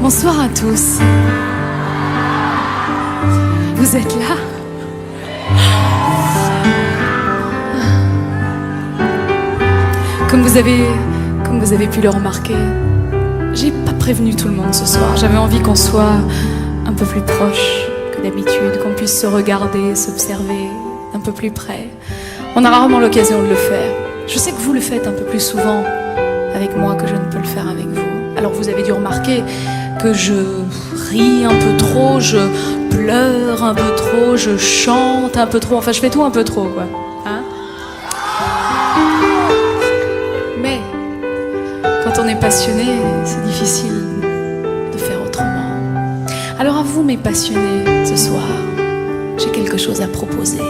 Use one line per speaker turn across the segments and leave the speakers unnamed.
Bonsoir à tous. Vous êtes là? Comme vous avez pu le remarquer, j'ai pas prévenu tout le monde ce soir. J'avais envie qu'on soit un peu plus proche que d'habitude, qu'on puisse se regarder, s'observer un peu plus près. On a rarement l'occasion de le faire. Je sais que vous le faites un peu plus souvent avec moi que je ne peux le faire avec vous. Alors vous avez dû remarquer que je ris un peu trop, je pleure un peu trop, je chante un peu trop, enfin je fais tout un peu trop, quoi. Hein? Mais quand on est passionné, c'est difficile de faire autrement. Alors à vous, mes passionnés, ce soir, j'ai quelque chose à proposer.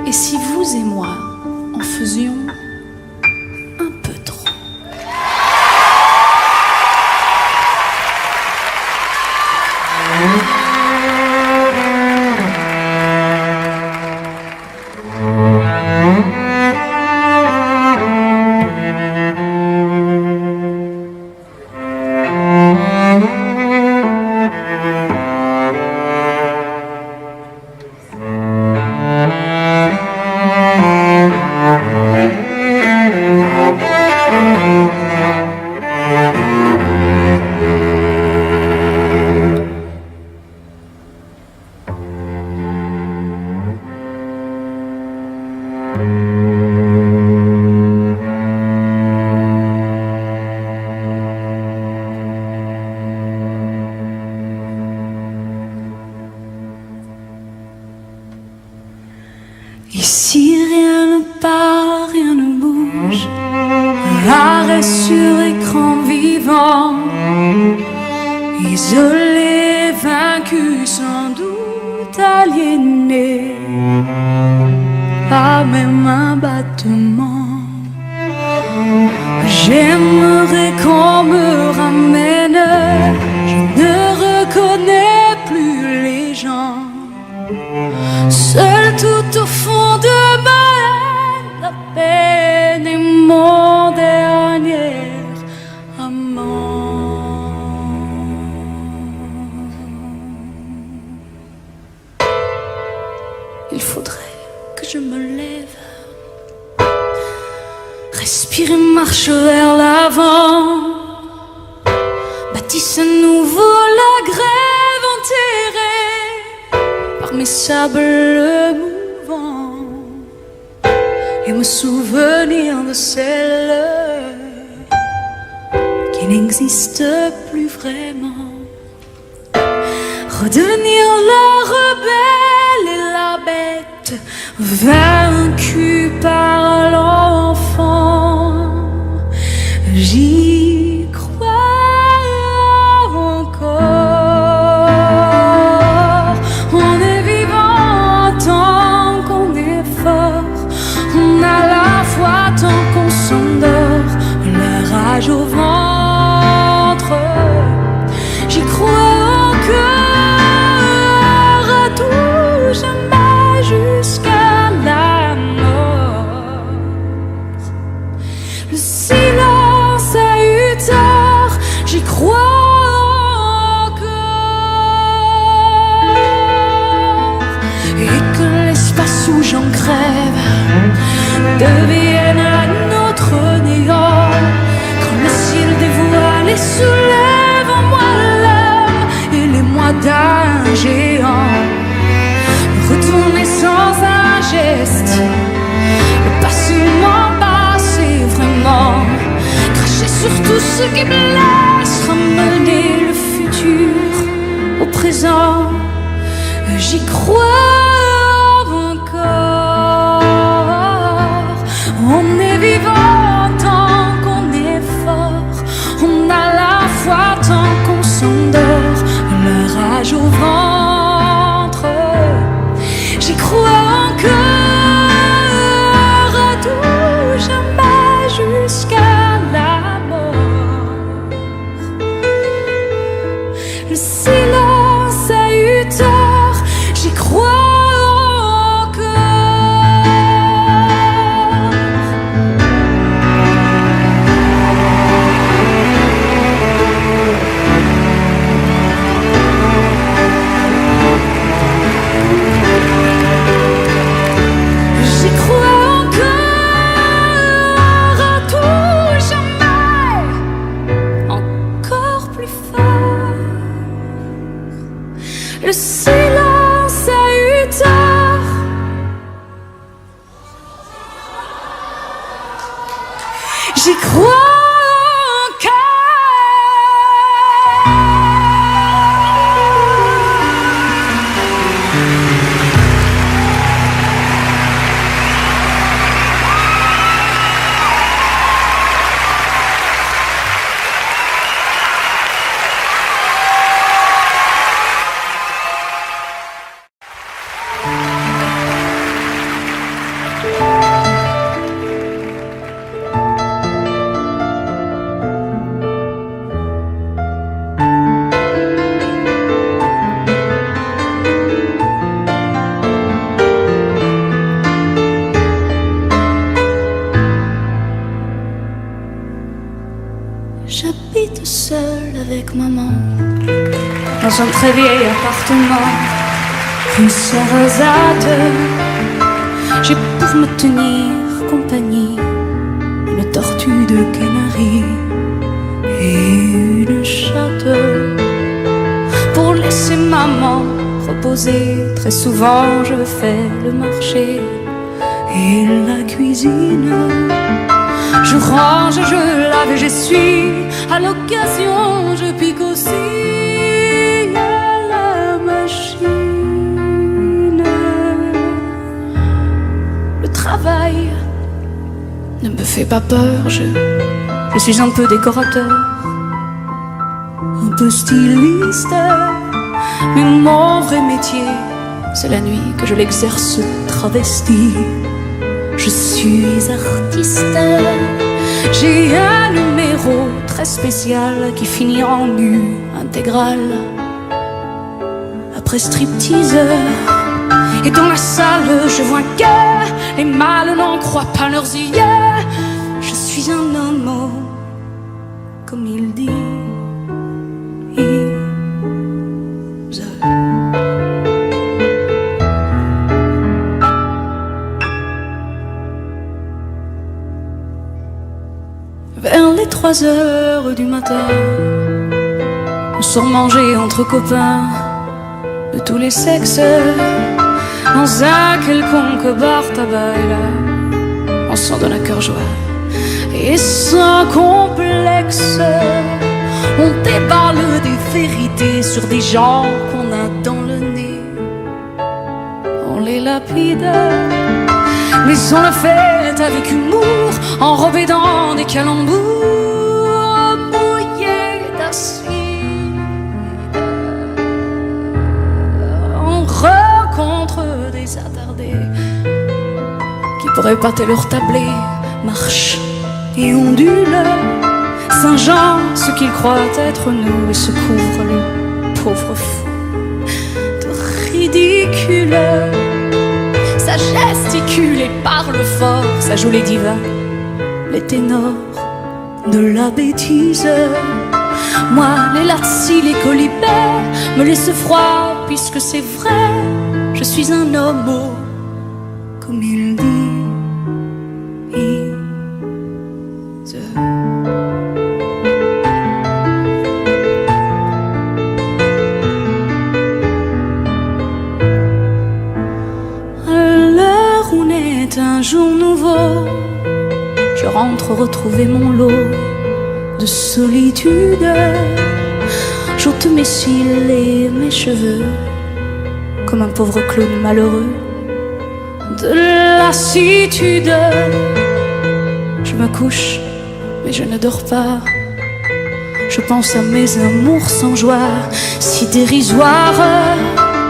Et si vous et moi en faisions un peu trop?
Ici rien ne part, rien ne bouge, arrêt sur écran vivant, isolé, vaincu, sans doute aliéné, pas même un battement. J'aimerais qu'on me ramène, je ne reconnais plus les gens. Seul tout au fond de ma haine, la peine est mon dernier amant. Il faudrait que je me lève, respire et marche vers l'avant, bâtisse à nouveau la grève enterrée par mes sables mouvants et me souvenir de celle qui n'existe plus vraiment. Redevenir la rebelle et la bête, vaincue par l'enfant. J'y crois encore. On est vivant tant qu'on est fort. On a la foi tant qu'on s'endort. La rage au ventre. J'y crois encore à tout jamais jusqu'à la mort. Le silence a eu tort, j'y crois encore. Et que l'espace où j'en crève devienne à notre néant. Quand le ciel dévoile et soulève en moi l'âme et les mois d'un géant. Retourner sans un geste, le passé m'embasse et vraiment cracher sur tout ce qui blesse, ramener le futur au présent. J'y crois encore. On est vivant tant qu'on est fort. On a la foi tant qu'on s'endort. La rage au ventre. J'y crois encore à tout jamais jusqu'à la mort. Le silence a eu tort, j'y crois encore. J'habite seule avec maman dans un très vieil appartement rue Sarrazate. J'ai pour me tenir compagnie une tortue de Canaries et une chatte. Pour laisser maman reposer, très souvent je fais le marché et la cuisine. Je range, je lave et j'essuie. À l'occasion, je pique aussi à la machine. Le travail ne me fait pas peur. Je suis un peu décorateur, un peu styliste. Mais mon vrai métier, c'est la nuit que je l'exerce travesti. Je suis artiste. J'ai un numéro très spécial qui finit en nu intégral. Après striptease, et dans la salle je vois que les mâles n'en croient pas leurs yeux. Je suis un homme, comme il dit. Vers les 3 heures du matin, on sort manger entre copains de tous les sexes dans un quelconque bar tabac. Et là, on s'en donne à cœur joie et sans complexe. On déballe des vérités sur des gens qu'on a dans le nez. On les lapide, mais on le fait avec humour, enrobé dans des calembours mouillés d'acide. On rencontre des attardés qui pourraient pâter leur tablé, marchent et ondulent, singeant ce qu'ils croient être nous, et se couvrent le pauvre fou de ridicule. Ça gesticule et parle fort, ça joue les divas, les ténors de la bêtise. Moi, les lazzi, les colibets me laissent froid, puisque c'est vrai, je suis un homme, comme il dit. Un jour nouveau, je rentre retrouver mon lot de solitude. J'ôte mes cils et mes cheveux comme un pauvre clown malheureux de lassitude. Je me couche, mais je ne dors pas. Je pense à mes amours sans joie, si dérisoires,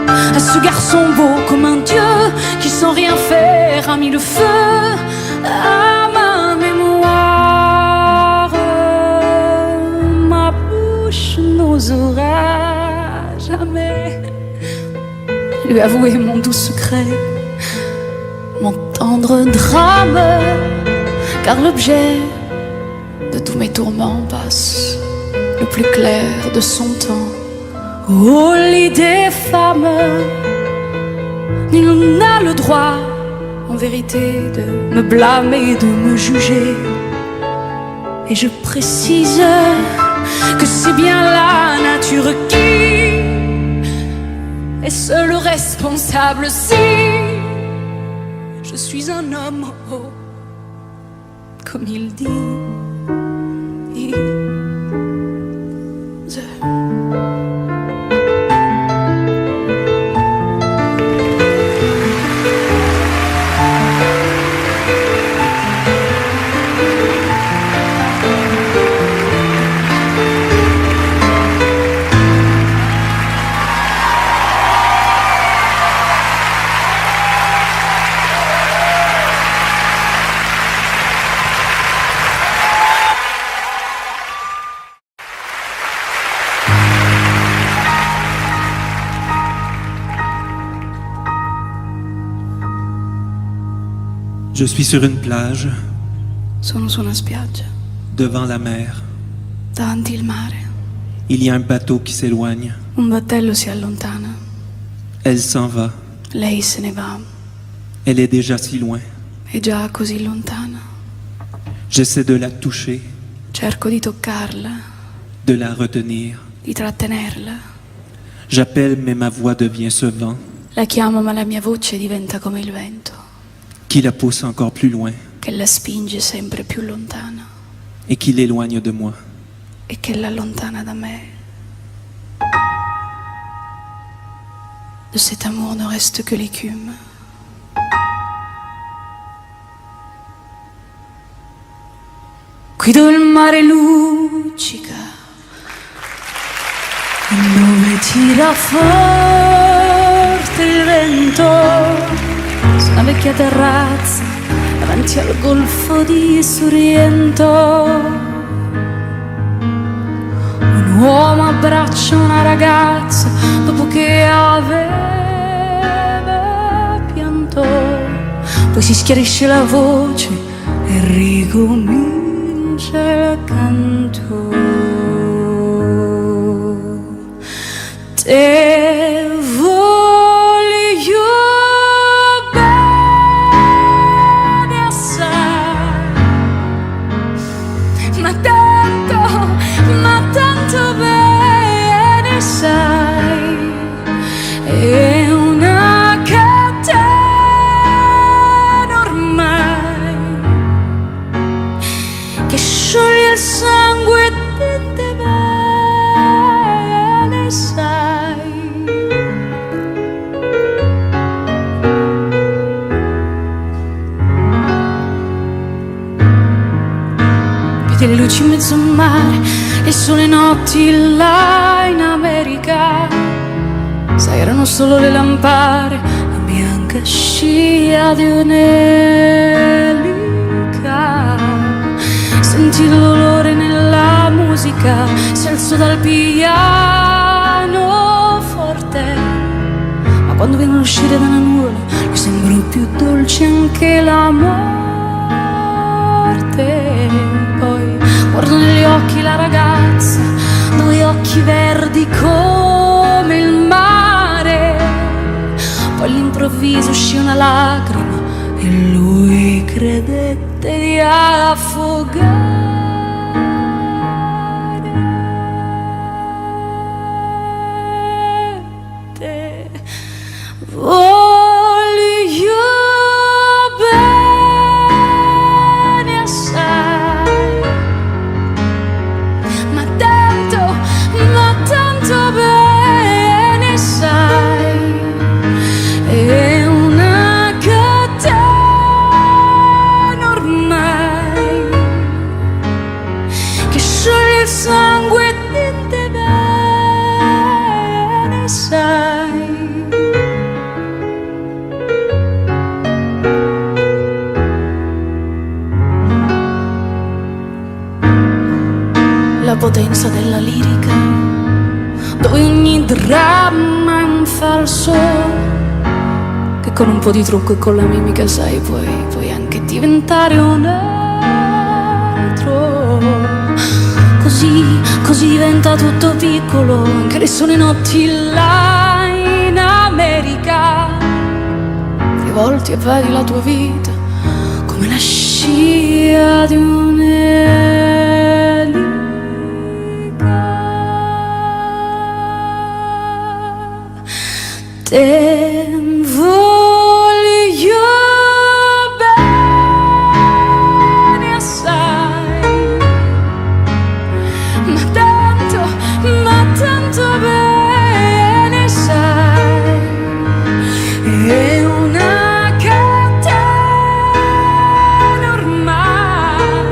à ce garçon beau comme un dieu qui sans rien faire a mis le feu à ma mémoire. Ma bouche n'osera jamais lui avouer mon doux secret, mon tendre drame, car l'objet de tous mes tourments passe le plus clair de son temps au lit des femmes. Nul n'a le droit, en vérité, de me blâmer, de me juger. Et je précise que c'est bien la nature qui est seule responsable si je suis un homme, comme il dit.
Je suis sur une plage,
Sono su una spiaggia
devant la mer.
davanti il mare.
Il y a un bateau qui s'éloigne.
Un battello si allontana.
Elle s'en va.
Lei se ne va.
Elle est déjà si loin.
È già così lontana.
J'essaie de la toucher,
Cerco di toccarla,
de la retenir.
di trattenerla.
J'appelle, mais ma voix devient ce vent
La chiamo, ma la mia voce diventa come il vento,
qui la pousse encore plus loin
che la spinge sempre più lontana
et qui l'éloigne de moi.
e che l'allontana da me. De cet amour ne reste que l'écume. Qui dove il mare luccica e dove tira forte il vento, su una vecchia terrazza davanti al golfo di Sorrento, un uomo abbraccia una ragazza dopo che aveva pianto, poi si schiarisce la voce e ricomincia il canto. Te voglio bene assai, ma tanto bene sai, è una catena ormai che scioglie il sangue e te bene sai. Vedi le luci in mezzo al mare e sono le notti là in America, sai, erano solo le lampare, la bianca scia di un'elica. Senti il dolore nella musica, si alzò dal piano forte, ma quando viene ad uscire dalla nuvola gli sembra più dolce anche la morte. Poi guardo negli occhi la ragazza, due occhi verdi come il mare, poi all'improvviso uscì una lacrima e lui credette di affogare. Te voglio bene assai, ma tanto bene sai, è una catena ormai che scioglie il sangue e te bene sai. La potenza della lirica, dove ogni dramma è un falso, che con un po' di trucco e con la mimica, sai, puoi anche diventare un altro. Così diventa tutto piccolo, anche le sole notti là in America. Rivolti e vedi la tua vita come la scia di un'elica. Te voglio bene assai, ma tanto bene sai, è una catena ormai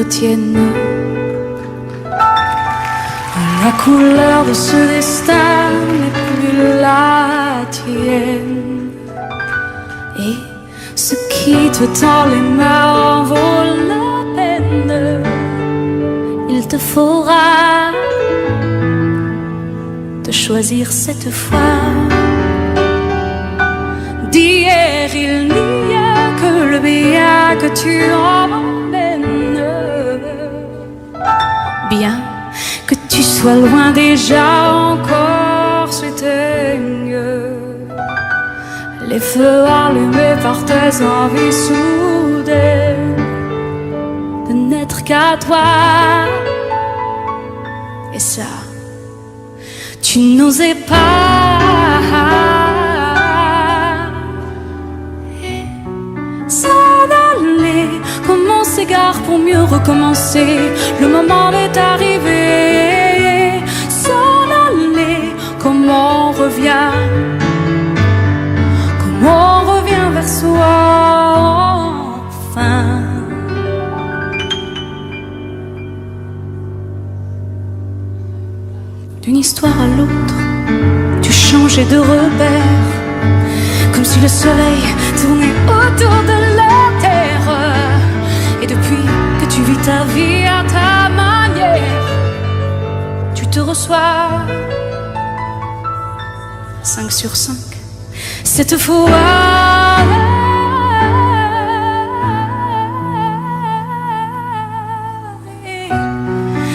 tienne. La couleur de ce destin n'est plus la tienne. Et ce qui te tend les mains en vaut la peine. Il te faudra te choisir cette fois. D'hier il n'y a que le bien que tu emmènes. Bien que tu sois loin déjà encore s'éteignent les feux allumés par tes envies soudaines de n'être qu'à toi. Et ça, tu n'osais pas. Et s'en aller, comme on s'égare pour mieux recommencer. Le moment est arrivé. S'en aller, comme on revient. On revient vers soi enfin. D'une histoire à l'autre, tu changeais de repère, comme si le soleil tournait autour de la terre. Et depuis que tu vis ta vie à ta manière, tu te reçois 5 sur 5. Cette fois,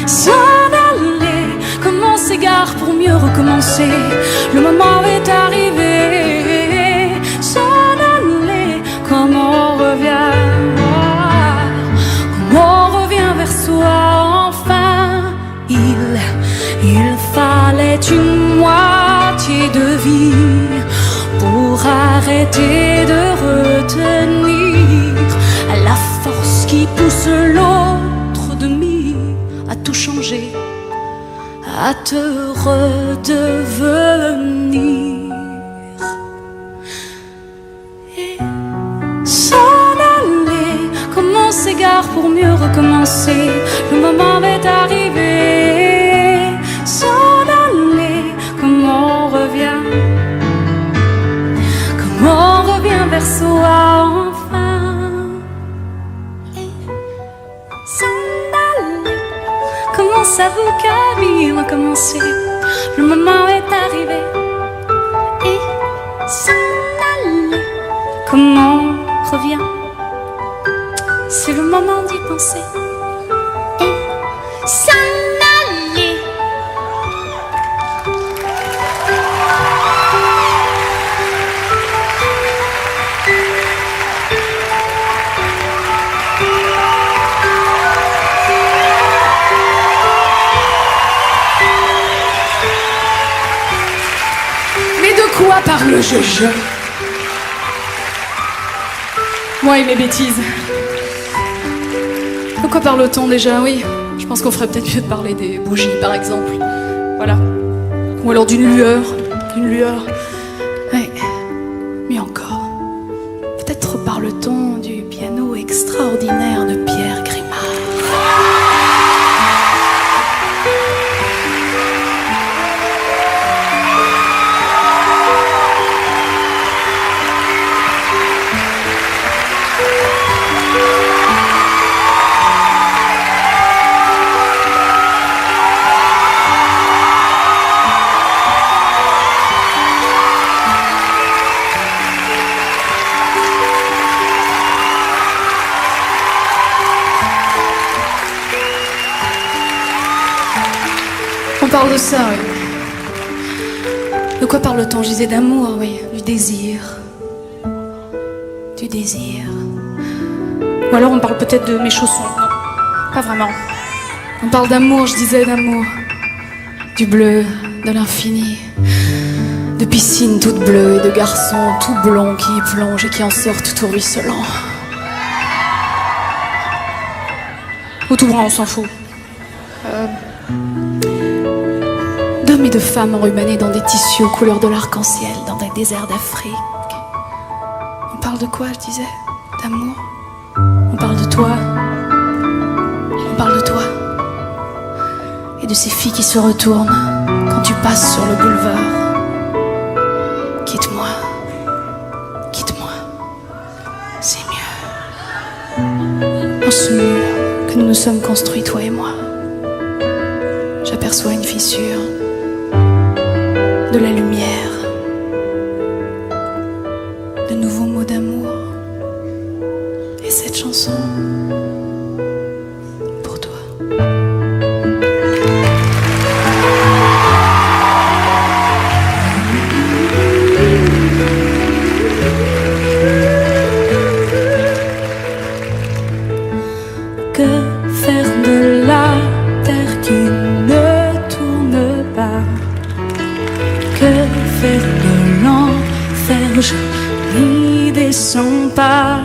s'en aller, comme on s'égare pour mieux recommencer. Le moment est arrivé. S'en aller, comme on revient. Comme on revient vers soi enfin. Il fallait une moitié de vie pour arrêter de retenir la force qui pousse l'autre demi à tout changer, à te redevenir. Et s'en aller, comme on s'égare pour mieux recommencer. Le moment est arrivé. S'en aller, comme on revient. On revient vers soi enfin. Et s'en aller, comment ça vaut qu'à vie recommencer. Le moment est arrivé. Et s'en aller, comment on revient. C'est le moment d'y penser. Et s'en aller.
De quoi parle le je? Moi et mes bêtises. De quoi parle-t-on déjà? Oui, je pense qu'on ferait peut-être mieux de parler des bougies, par exemple. Voilà. Ou alors d'une lueur. D'une lueur. Ouais. Mais encore. Peut-être parle-t-on du piano extraordinaire de Pierre Grimard. On parle de ça, oui. De quoi parle-t-on? Je disais d'amour, oui. Du désir. Du désir. Ou alors on parle peut-être de mes chaussons. Non, pas vraiment. On parle d'amour, je disais d'amour. Du bleu, de l'infini. De piscines toutes bleues et de garçons tout blonds qui y plongent et qui en sortent tout ruisselants. Ou tout brun, on s'en fout. D'hommes et de femmes enrubanés dans des tissus aux couleurs de l'arc-en-ciel, dans des déserts d'Afrique. On parle de quoi, je disais? D'amour. On parle de toi. de ces filles qui se retournent quand tu passes sur le boulevard. Quitte-moi, quitte-moi, c'est mieux. Dans ce mur que nous nous sommes construits, toi et moi, j'aperçois une fissure, de la lumière, de nouveaux mots d'amour. Et cette chanson, pour toi.
Que faire de la terre qui ne tourne pas? Que faire de l'enfer? Je n'y descends pas.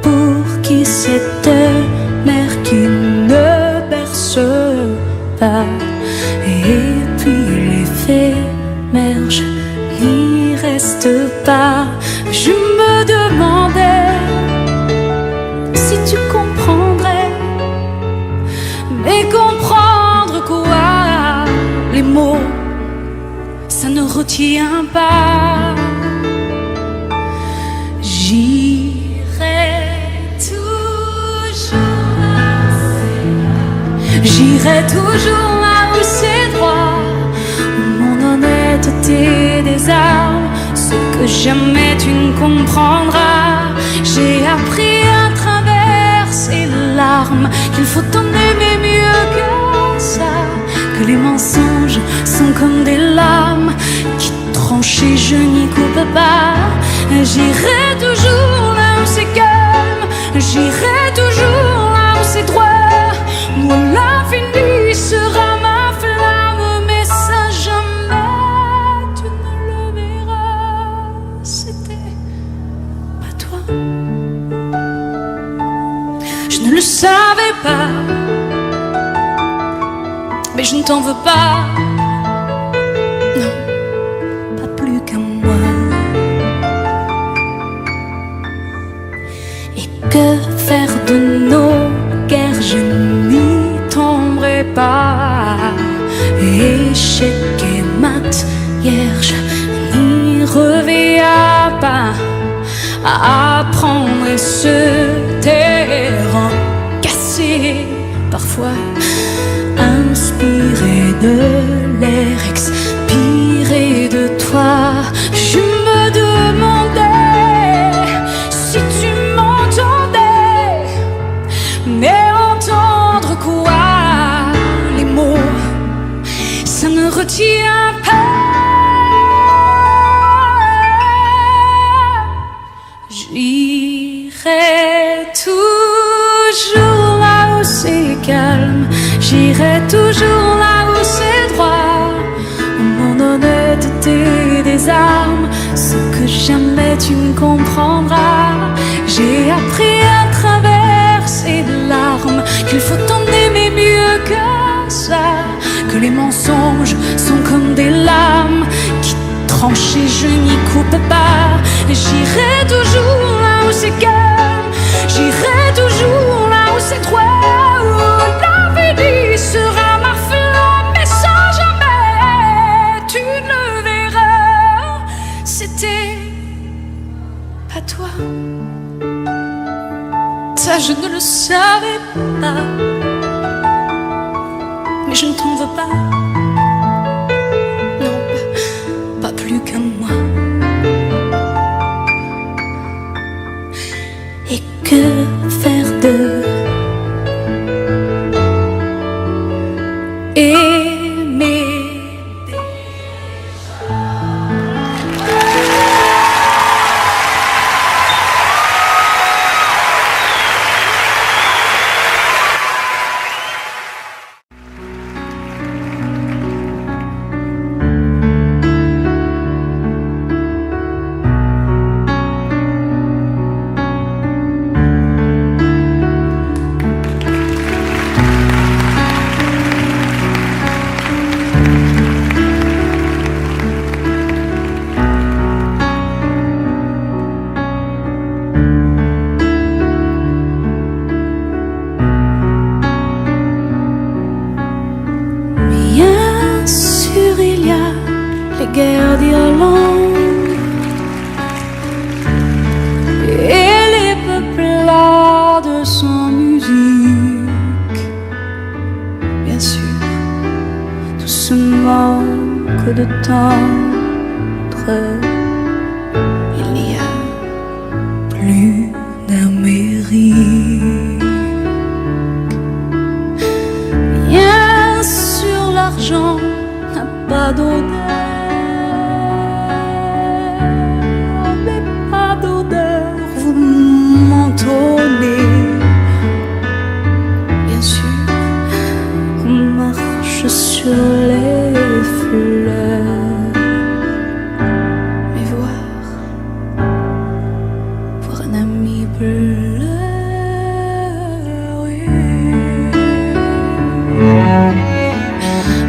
Pour qui cette mer qui ne berce pas? Et puis l'éphémère, je n'y reste pas. Je me demandais si tu comprendrais. Mais comprendre quoi? Les mots, ça ne retient pas. J'irai toujours là où c'est droit, où mon honnêteté désarme ce que jamais tu ne comprendras. J'ai appris à traverser les larmes qu'il faut en aimer mieux que ça, que les mensonges sont comme des lames qui tranchent et je n'y coupe pas. J'irai toujours là où c'est calme, j'irai toujours là où c'est droit, où l'infini sera ma flamme, mais ça jamais tu ne le verras. C'était pas toi. Je ne le savais pas, mais je ne t'en veux pas. Non, pas plus qu'à moi. Et que faire de nos guerres? Je n'y tomberai pas. Échec et mat, hier je n'y reviens pas. À apprendre et se taire, cassé parfois, inspiré de l'air, expiré de toi. Je me demandais si tu m'entendais, mais entendre quoi? Les mots, ça ne retient pas. J'irai toujours là où c'est calme, j'irai toujours là où c'est droit, où mon honnêteté désarme ce que jamais tu ne comprendras. J'ai appris à traverser les larmes qu'il faut en aimer mieux que ça, que les mensonges sont comme des lames qui tranchent et je n'y coupe pas. J'irai toujours là où c'est calme, j'irai toujours là où c'est droit, où l'infini sera ma flamme, mais sans jamais tu ne verras. C'était pas toi. Ça je ne le savais pas, mais je ne t'en veux pas. les guerres d'Irlande et les peuplades sans musique. Bien sûr, tout ce manque de tendre, il n'y a plus d'Amérique. Bien sûr, l'argent n'a pas d'odeur, mais pas d'odeur, vous m'entonnez. Bien sûr, on marche sur les fleurs, mais voir un ami pleurer.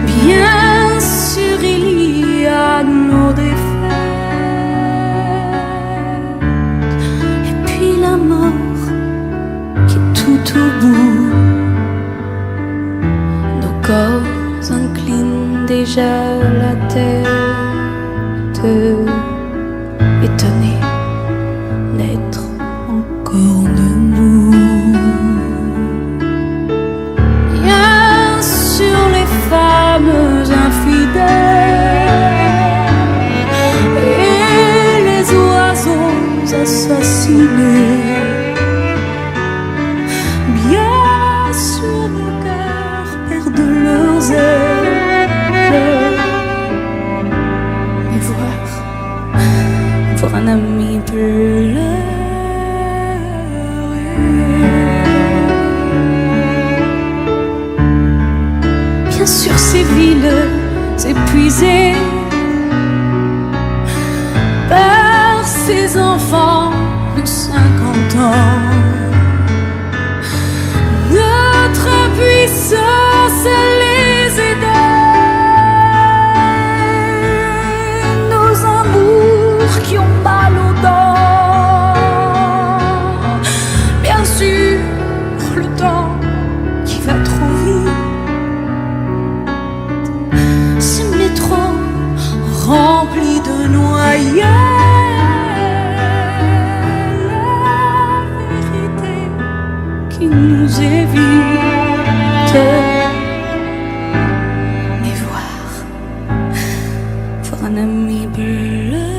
Bien sûr, il y a nos défaites, et puis la mort qui est tout au bout. Nos corps inclinent déjà la tête, étonnés d'être encore debout. Bien sûr, les femmes infidèles et les oiseaux assassinés. Bien sûr, nos cœurs perdent leurs ailes. Mais voir un ami pleurer. Bien sûr, ces villes épuisées par ces enfants de 50 ans. Notre puissance les aidait, nos amours qui ont mal aux dents. Bien sûr, le temps qui va trop vite, ce métro rempli de noyades, la vérité qui nous évite. Mais voir un ami pleurer.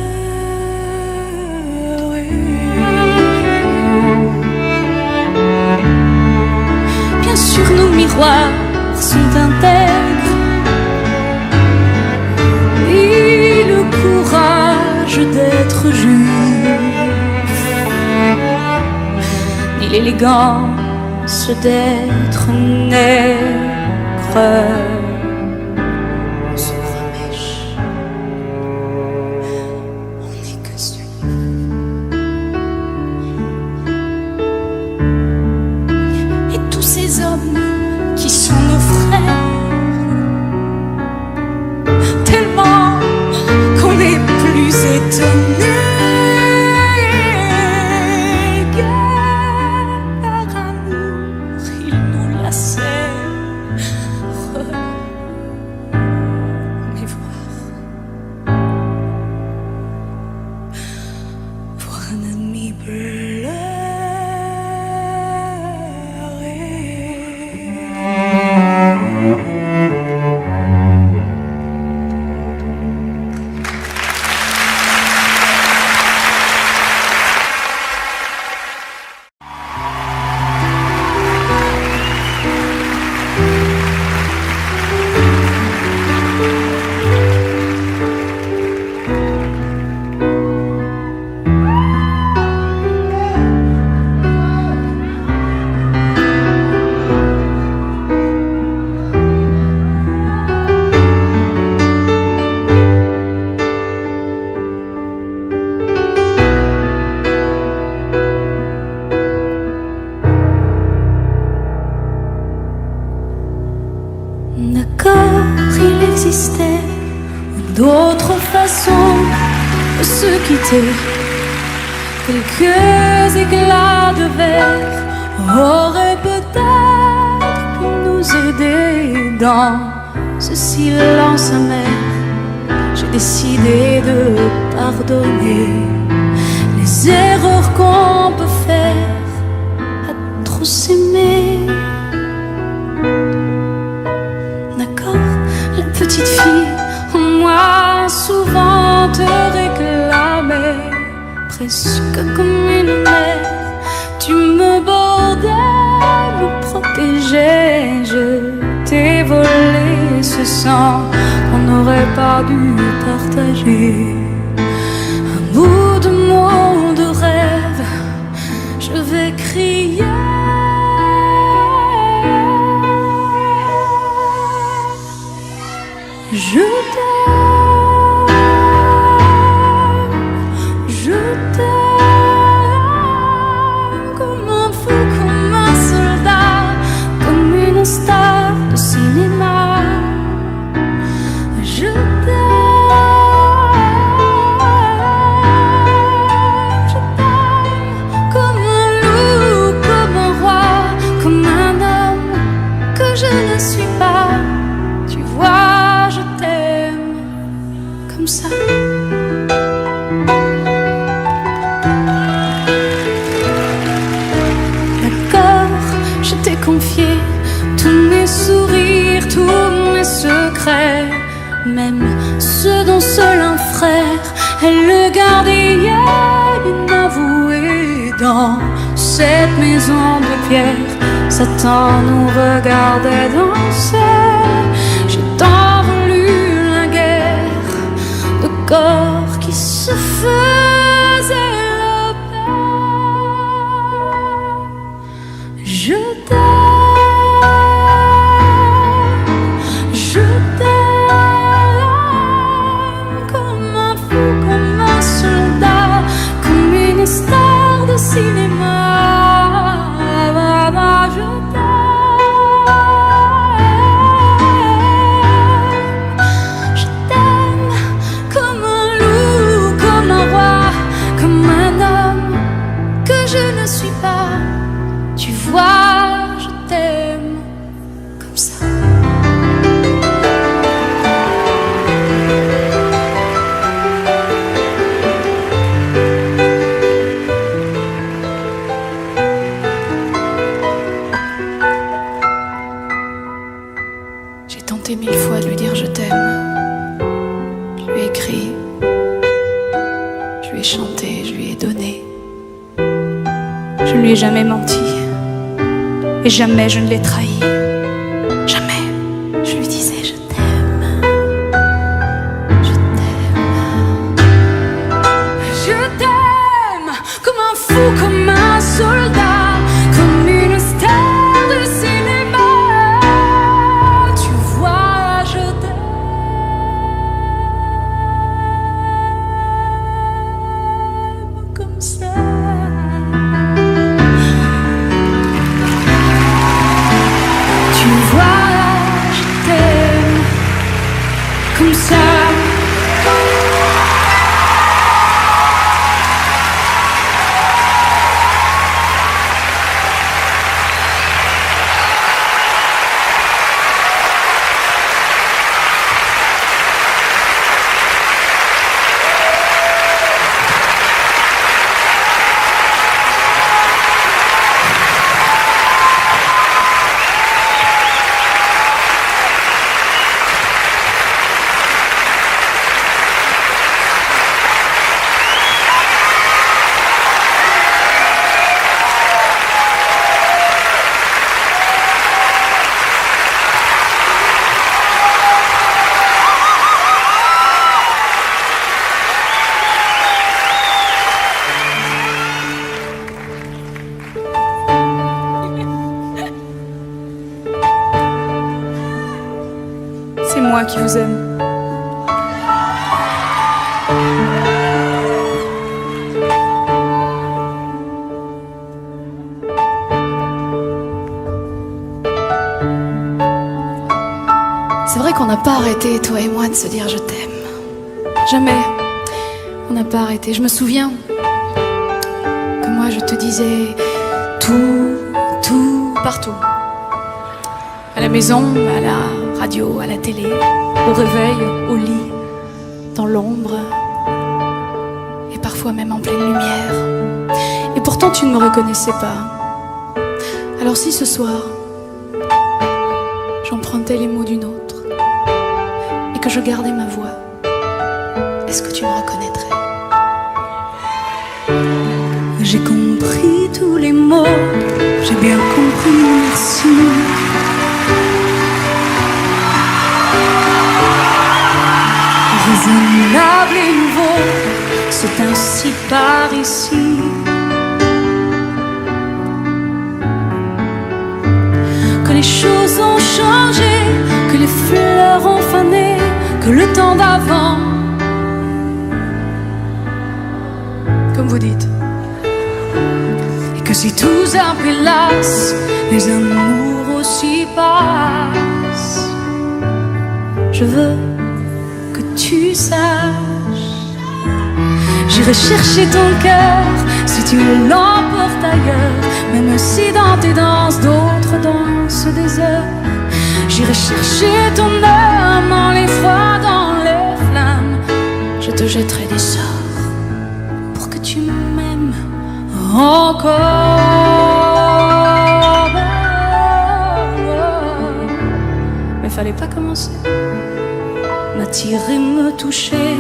Bien sûr, nos miroirs sont intègres, et le courage d'être juif, ni l'élégance d'être nègre. On se remèche, on n'est que juif. Et tous ces hommes qui sont nos frères, tellement qu'on n'est plus étonné. Par amour, ils nous lacèrent. Mais voir un ami pleurer. D'accord, il existait d'autres façons de se quitter. Quelques éclats de verre auraient peut-être pu nous aider dans ce silence amer. J'ai décidé de pardonner les erreurs qu'on peut faire à trop s'aimer. D'accord, la petite fille en moi souvent te réclamait, presque comme une mère. Tu me bordais, me protégeais, je t'ai volé ce sang qu'on n'aurait pas dû partager. Un bout de monde de rêve, je vais crier. Je t'aime, je t'aime comme un fou, comme un soldat, comme une star de cinéma. Je t'aime comme un loup, comme un roi, comme un homme que je ne suis pas. Tu vois, je t'aime comme ça. D'accord, je t'ai confié tous mes sourires, tous mes secrets, même ceux dont seul un frère est le gardien inavoué. Dans cette maison de pierre, Satan nous regardait danser. J'ai tant voulu la guerre de corps qui se faisaient la paix. Je t'aime comme un fou, comme un soldat, comme une star de cinéma. Je t'aime comme un loup, comme un roi, comme un homme que je ne suis pas. Tu vois, je t'aime comme ça. J'ai tenté 1000 fois de lui dire je t'aime. Je lui ai écrit, je lui ai chanté, je lui ai donné. Je ne lui ai jamais menti. Et jamais je ne l'ai trahi. Jamais. Je lui disais je t'aime. Je t'aime. Je t'aime comme un fou, comme un soldat, comme une star de cinéma. Tu vois, je t'aime comme ça. Tu vois, je t'aime comme ça. C'est moi qui vous aime. C'est vrai qu'on n'a pas arrêté, toi et moi, de se dire je t'aime. Jamais. On n'a pas arrêté. Je me souviens que moi je te disais tout, partout. À la maison, à la radio, à la télé, au réveil, au lit.
dans l'ombre, et parfois même en pleine lumière. Et pourtant tu ne me reconnaissais pas. Alors si ce soir, j'empruntais les mots d'une autre, et que je gardais ma voix, est-ce que tu me reconnaîtrais?
J'ai compris tous les mots, j'ai bien compris, merci. Raisonnable et nouveau, c'est ainsi par ici. Que les choses ont changé, que les fleurs ont fané, que le temps d'avant,
Comme vous dites.
et que si tout s'appelasse, les amours aussi passent. Je veux que tu saches, j'irai chercher ton cœur si tu l'emportes ailleurs, même si dans tes danses d'autres dansent des heures. J'irai chercher ton âme en l'effroi, dans les flammes. Je te jetterai des sorts pour que tu m'aimes encore. Mais fallait pas commencer, m'attirer, me toucher.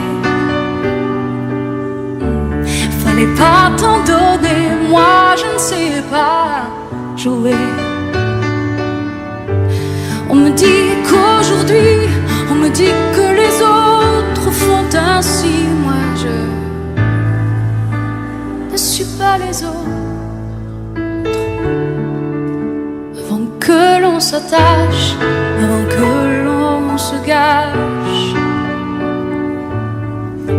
Fallait pas t'en donner, moi je ne sais pas jouer. On me dit qu'aujourd'hui, on me dit que les autres font ainsi. Moi je ne suis pas les autres. Avant que l'on s'attache, avant que l'on se gâche,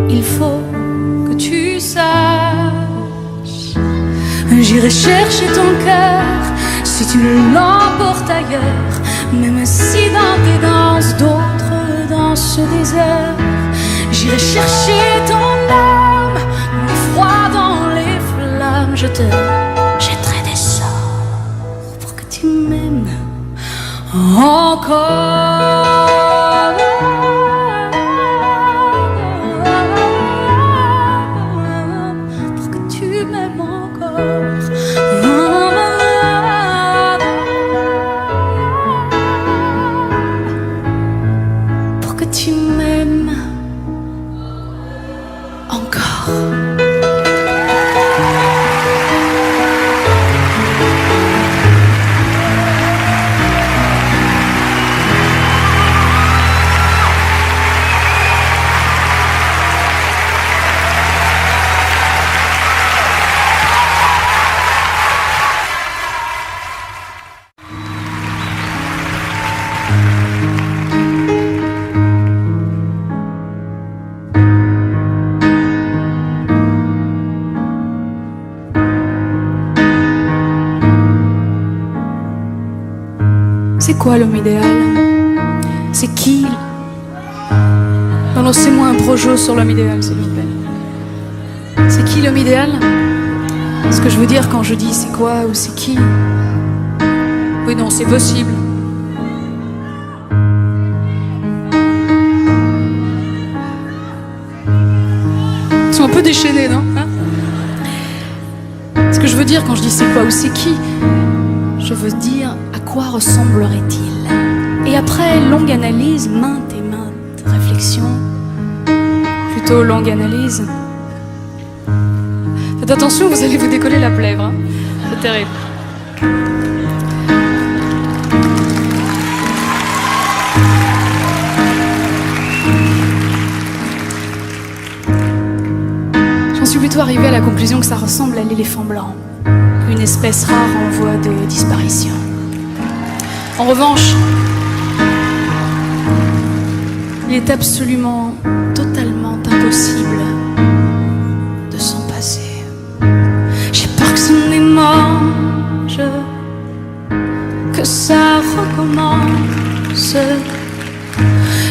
il faut que tu saches. J'irai chercher ton cœur si tu l'emportes ailleurs, même si dans tes danses d'autres dansent des heures. J'irai chercher ton âme, le froid dans les flammes. Je te jetterai des sorts pour que tu m'aimes encore. Pour que tu m'aimes encore. Pour que tu m'aimes encore.
C'est quoi l'homme idéal? C'est qui? Non, lancez-moi un projo sur l'homme idéal, s'il vous plaît. C'est qui l'homme idéal? Ce que je veux dire quand je dis c'est quoi ou c'est qui? Oui, non, c'est possible. Ils sont un peu déchaînés, non? Hein? Ce que je veux dire quand je dis c'est quoi ou c'est qui, je veux dire à quoi ressemblerait-il? Et après longue analyse, maintes et maintes réflexions, plutôt longue analyse. Faites attention, vous allez vous décoller la plèvre, hein. C'est terrible. J'en suis plutôt arrivée à la conclusion que ça ressemble à l'éléphant blanc, une espèce rare en voie de disparition. En revanche, il est absolument, totalement impossible de s'en passer.
J'ai peur que ça ne les mange, que ça recommence.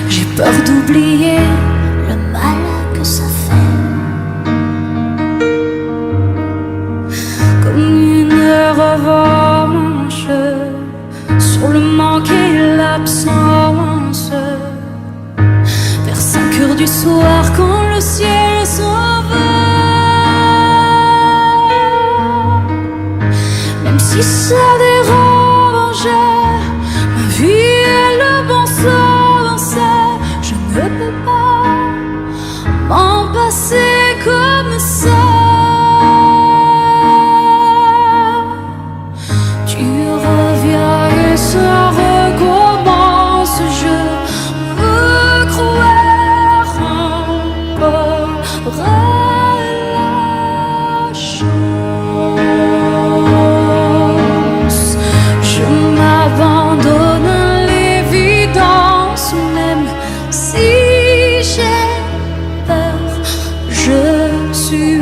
J'ai peur d'oublier le mal que ça fait. Comme une revanche sur le manque et l'absence. Vers 5 heures du soir quand le ciel s'en va. Même si ça dérange, ma vie est le bon sens. Je ne peux pas m'en passer comme ça. Tu reviens et ça recommence. Je veux croire encore à la chance. Je m'abandonne à l'évidence, même si j'ai peur. Je suis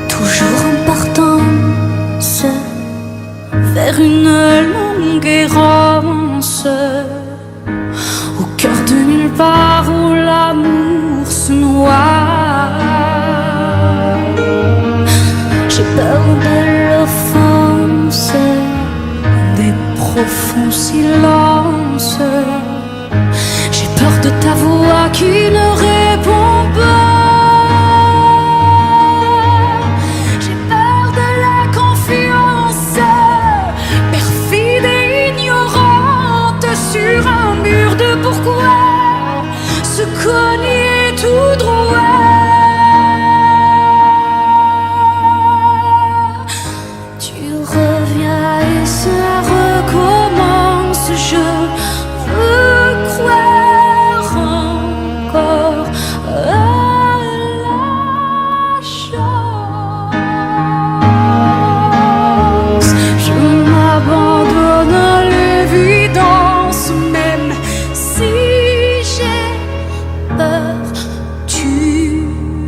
toujours en partance vers une longue errance, au cœur de nulle part où l'amour se noie. J'ai peur de l'offense, des profonds silences. J'ai peur de ta voix qui ne répond pas. J'ai peur de la confiance, perfide et ignorante, sur un mur de pourquoi se cogner tout droit. Tu reviens et ça recommence. Je veux croire encore à la chance. Je m'abandonne à l'évidence, même si j'ai peur. Tu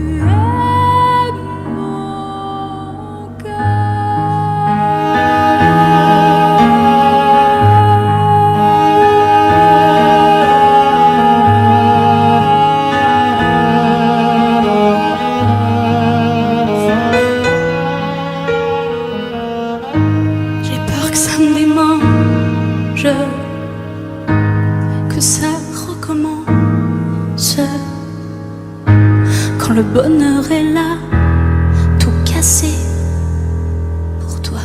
es mon J'ai peur que ça me démange, que ça recommence. Quand le bonheur est là, tout cassé pour toi.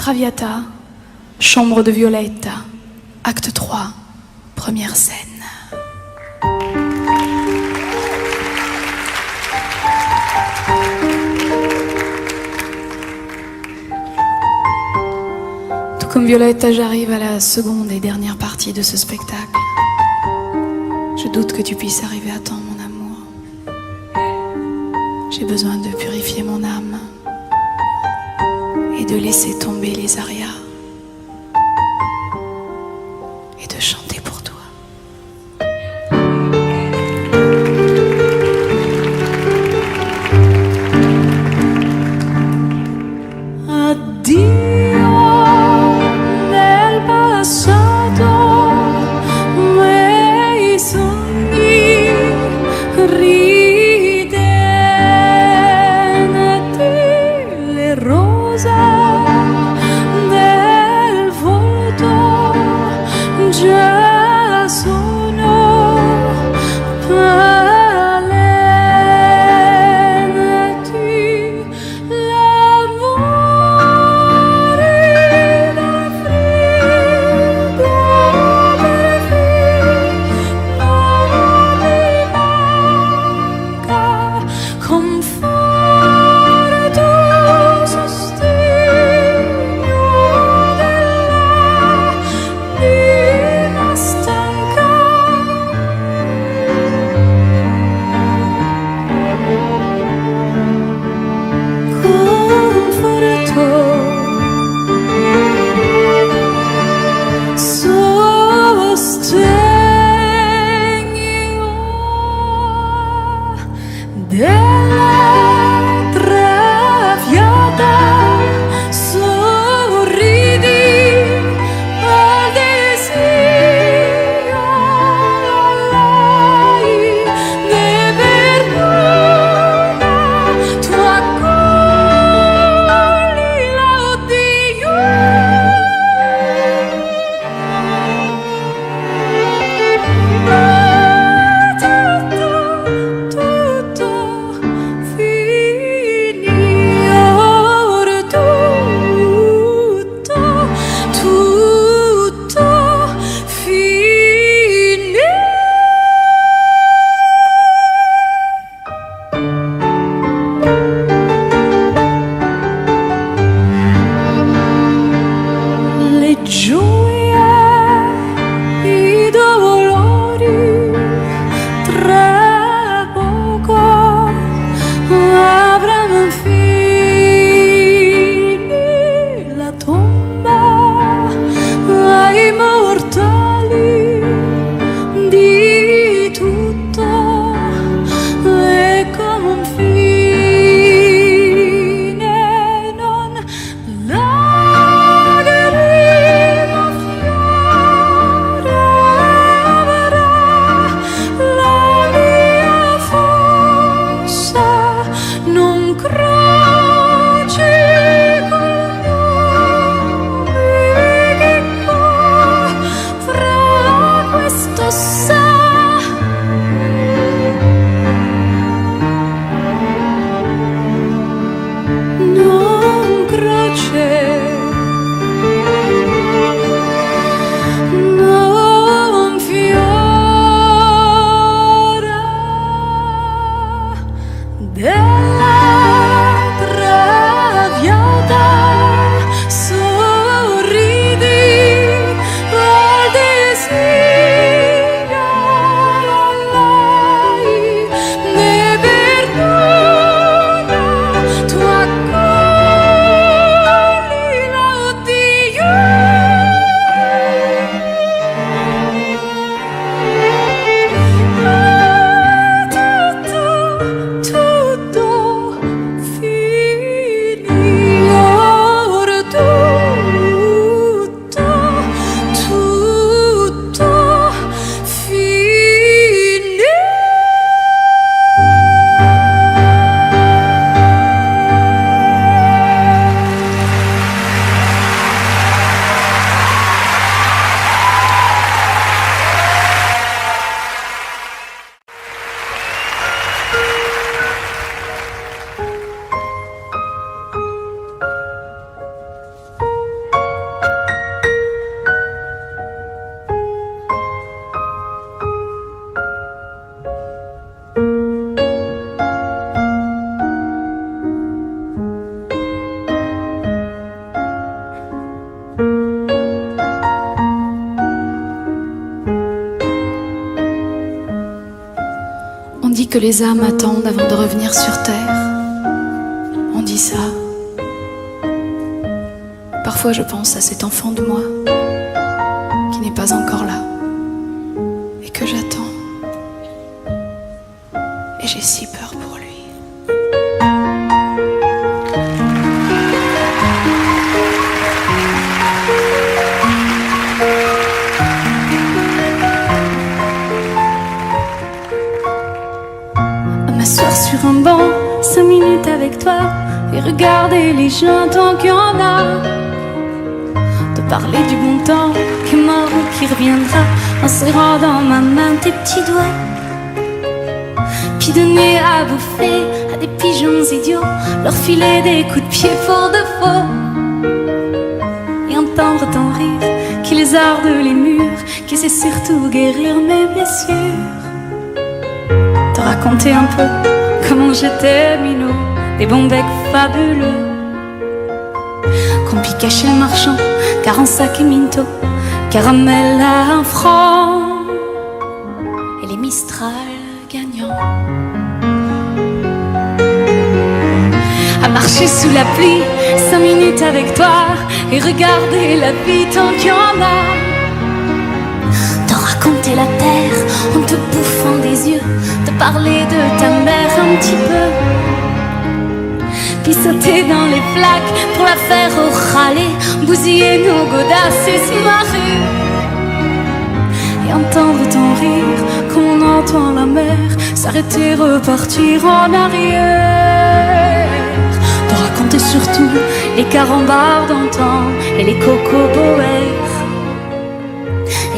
Traviata, chambre de Violetta, acte 3, première scène. Tout comme Violetta, j'arrive à la seconde et dernière partie de ce spectacle. Je doute que tu puisses arriver à temps, mon amour. J'ai besoin de purifier mon âme et de laisser tomber les arias et de chanter pour toi.
Addio nel passato, miei sogni ridenti, le rose del volto già sono palenti, l'amore da frigo per fino mi manca, conforto, sostituto
que les âmes attendent avant de revenir sur terre. On dit ça. Parfois je pense à cet enfant de moi qui n'est pas encore là et que j'attends. Et j'ai si peur pour lui.
M'asseoir sur un banc, 5 minutes avec toi et regarder les gens tant qu'il y en a. De parler du bon temps qui est mort ou qui reviendra, en serrant dans ma main tes petits doigts. Puis donner à bouffer à des pigeons idiots, leur filer des coups de pied pour de faux. Et entendre ton rire qui lézarde les murs, qui sait surtout guérir mes blessures. Te raconter un peu comment j'étais minot, des bons becs fabuleux, compi caché le marchand, car en sac et minto, caramel à 1 franc, et les Mistral gagnants. À marcher sous la pluie, 5 minutes avec toi, et regarder la vie tant qu'il y en a. Te raconter la terre en te bouffant des yeux, te parler de ta mère un petit peu, puis sauter dans les flaques pour la faire râler, bousiller nos godasses et se marrer. Et entendre ton rire comme on entend la mer s'arrêter, repartir en arrière. Te raconter surtout les carambars d'antan et les cocoboères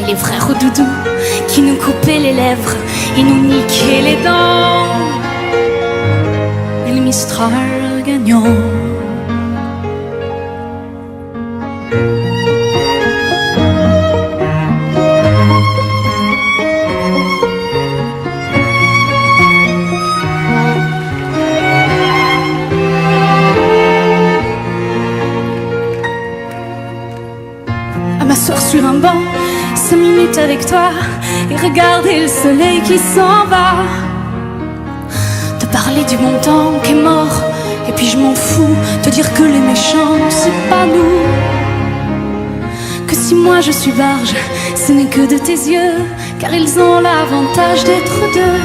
et les frères au doudou qui nous coupaient les lèvres et nous niquaient les dents. Et le Mistral gagnant. À m'asseoir sur un banc, 5 minutes avec toi et regarder le soleil qui s'en va. Te parler du bon temps qui est mort, et puis je m'en fous, te dire que les méchants c'est pas nous. Que si moi je suis barge, ce n'est que de tes yeux, car ils ont l'avantage d'être deux.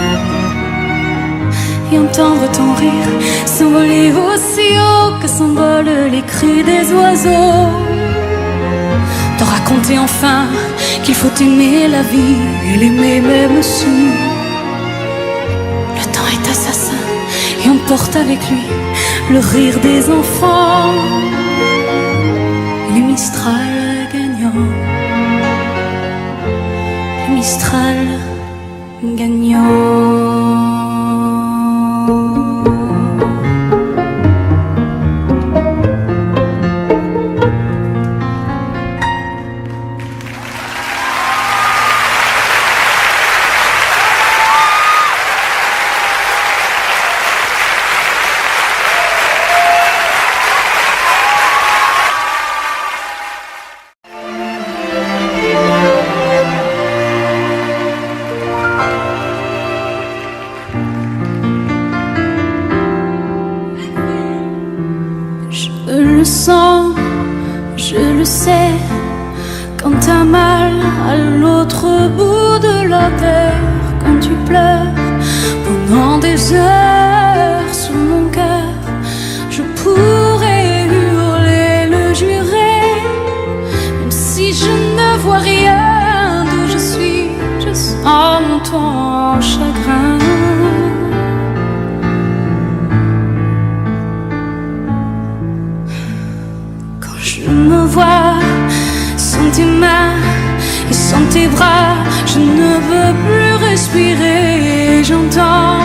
Et entendre ton rire s'envoler aussi haut que s'envolent les cris des oiseaux. Te raconter enfin qu'il faut aimer la vie et l'aimer même si le temps est assassin et emporte avec lui le rire des enfants. Et les Mistral gagnants, les Mistral gagnants. Je le sens, je le sais, quand t'as mal à l'autre bout de la terre, quand tu pleures pendant des heures sur mon cœur, je pourrais hurler, le jurer, même si je ne vois rien d'où je suis, je sens ton chagrin. Je me vois sans tes mains et sans tes bras, je ne veux plus respirer. J'entends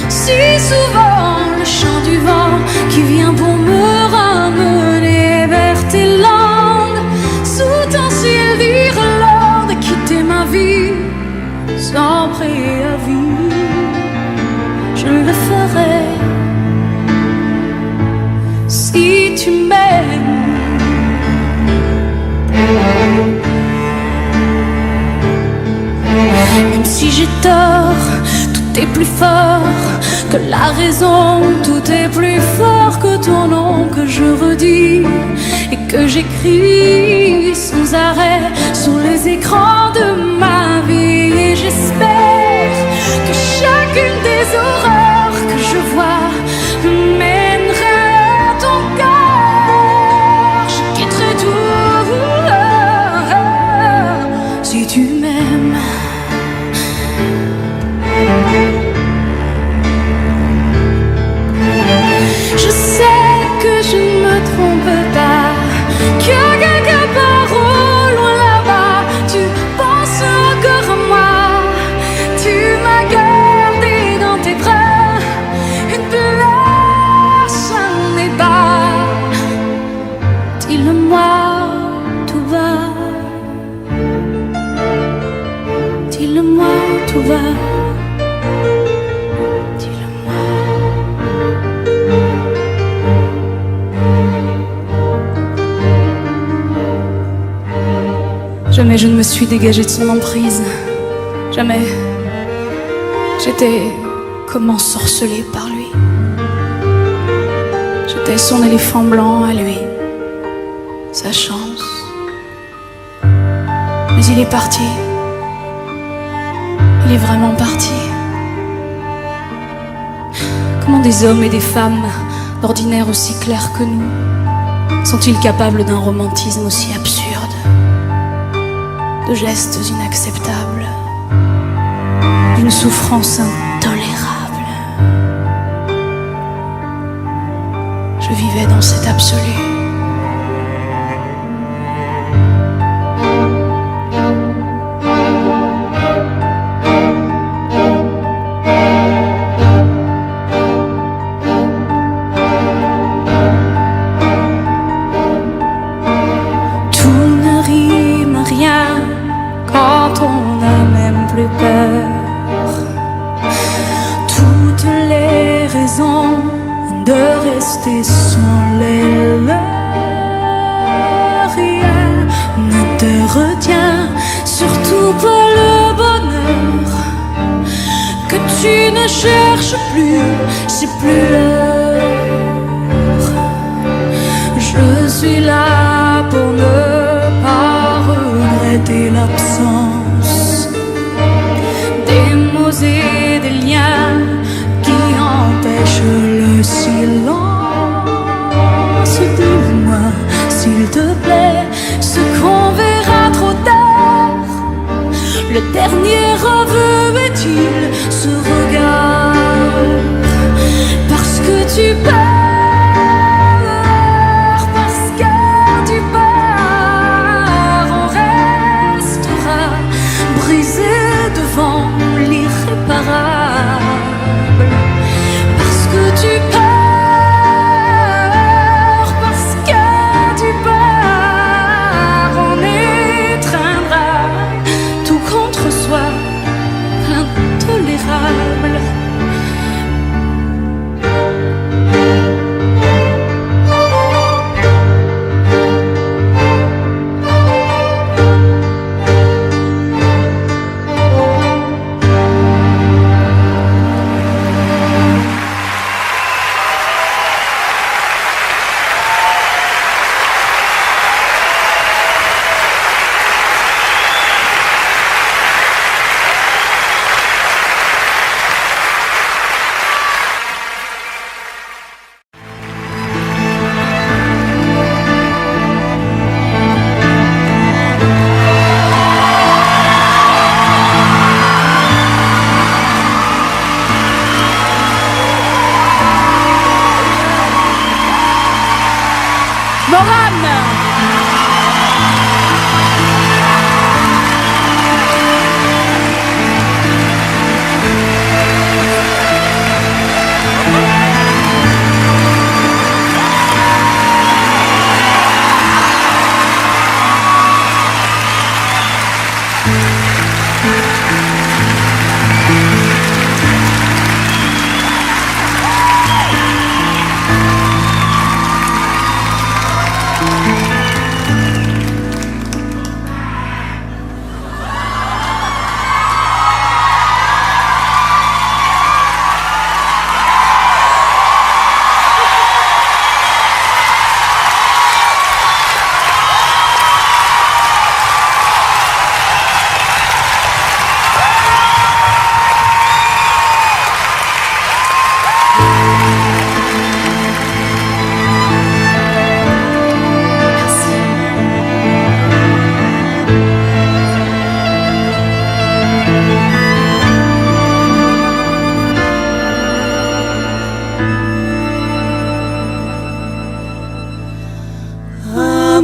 si souvent le chant du vent qui vient pour me ramener vers tes landes, sous ton ciel d'Irlande, quitter ma vie sans préavis. Je le ferai si tu m'aimes. Même si j'ai tort, tout est plus fort que la raison, tout est plus fort que ton nom que je redis et que j'écris sans arrêt sur les écrans de ma vie. Et j'espère que chacune des horreurs que je vois mènera à ton cœur. Je quitterai tout si tu m'aimes. Je sais que je ne me trompe pas, que quelque part au loin là-bas, tu penses encore à moi. Tu m'as gardé dans tes bras, une place à mes bas. Dis-le-moi tout bas, dis-le-moi tout bas.
Jamais je ne me suis dégagée de son emprise. Jamais. J'étais comme ensorcelée par lui. J'étais son éléphant blanc à lui, sa chance. Mais il est parti. Il est vraiment parti. Comment des hommes et des femmes, d'ordinaire aussi clairs que nous, sont-ils capables d'un romantisme aussi absurde, de gestes inacceptables, d'une souffrance intolérable? Je vivais dans cet absolu.
Toutes les raisons de rester sont les leurs. Rien ne te retient, surtout pas le bonheur que tu ne cherches plus, c'est plus l'heure. Je suis là pour ne pas regretter l'absence des mots et des liens qui empêchent le silence. Dis-moi, s'il te plaît, ce qu'on verra trop tard. Le dernier aveu est-il ce regard? Parce que tu pars, parce que tu pars, on restera brisé devant l'irréparable. Parce que tu pars, parce que tu pars, on étreindra tout contre soi, l'intolérable.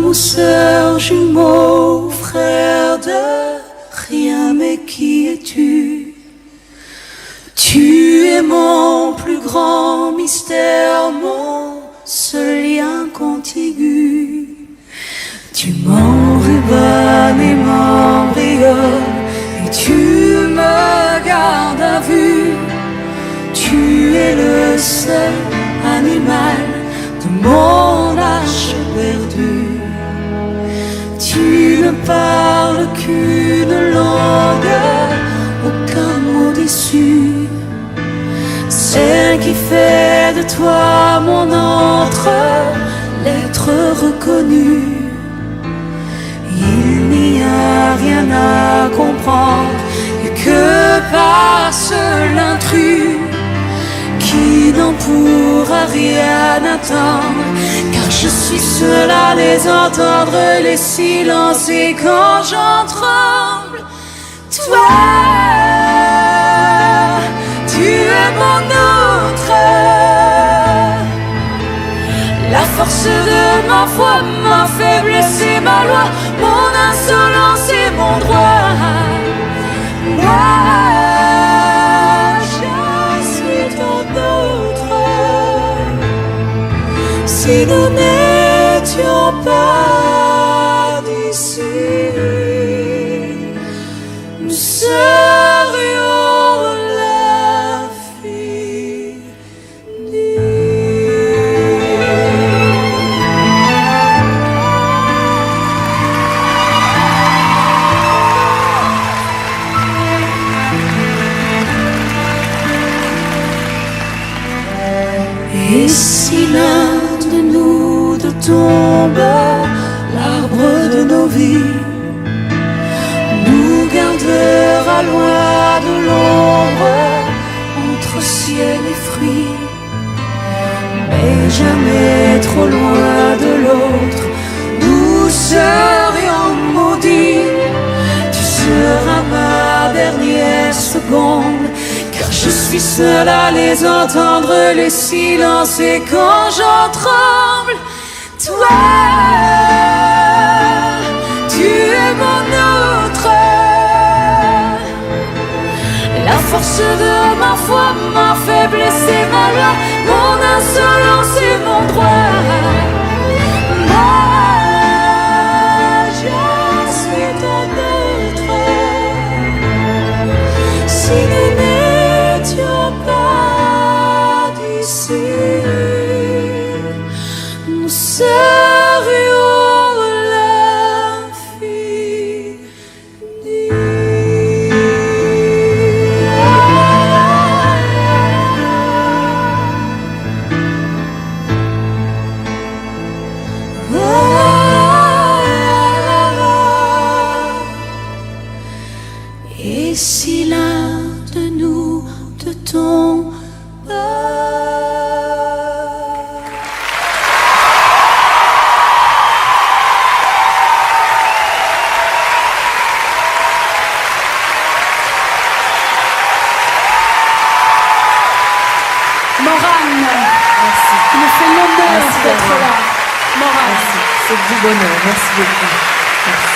ou sœur jumeau, frère de rien, mais qui es-tu? Tu es mon plus grand mystère, mon seul lien contigu. Tu m'enrubannes et m'embrionnes, et tu me gardes à vue. Tu es le seul animal de mon arche perdue. Tu ne parles qu'une langue, aucun mot déçu. Celle qui fait de toi mon entre, l'être reconnu. Il n'y a rien à comprendre, et que passe l'intrus qui n'en pourra rien attendre, car je suis seul à les entendre, les silences, et quand j'en tremble, toi, tu es mon autre, la force de ma foi, ma faiblesse et ma loi, mon insolence et mon droit. Moi, je suis ton autre. Si nous n'étions pas d'ici, nous serions et si l'un de nous deux tombe, l'arbre de nos vies nous gardera loin de l'ombre, entre ciel et fruits, mais jamais trop loin de l'autre. Nous serions maudits, tu seras ma dernière seconde, car je suis seul à les entendre, les silences, et quand j'en tremble, toi, tu es mon autre, la force de ma foi, ma faiblesse et ma loi, mon insolence et mon droit. Moi, je suis ton autre. Si nous n'étions pas d'ici, nous serions et si l'un de nous deux tombe,
Morane,
Merci.
qui me fait l'honneur
Merci,
d'être
Morane.
là. Morane.
Merci. C'est du bonheur. Merci beaucoup. Merci.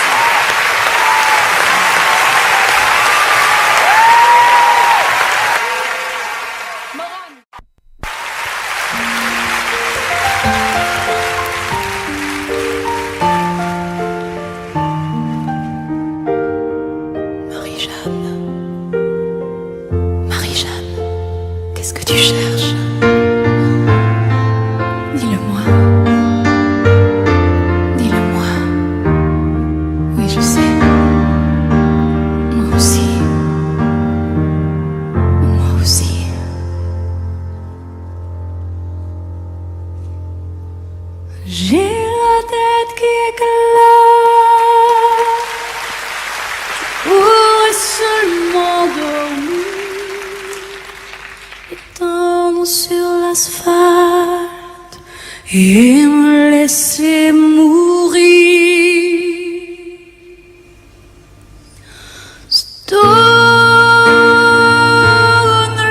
Marie-Jeanne, Marie-Jeanne, qu'est-ce que tu cherches? Dis-le-moi, dis-le-moi. Oui, je sais. Moi aussi. Moi aussi. J'ai la tête qui éclate. Pourrais seulement dormir, étendre sur l'asphalte et me laisser mourir. Stone,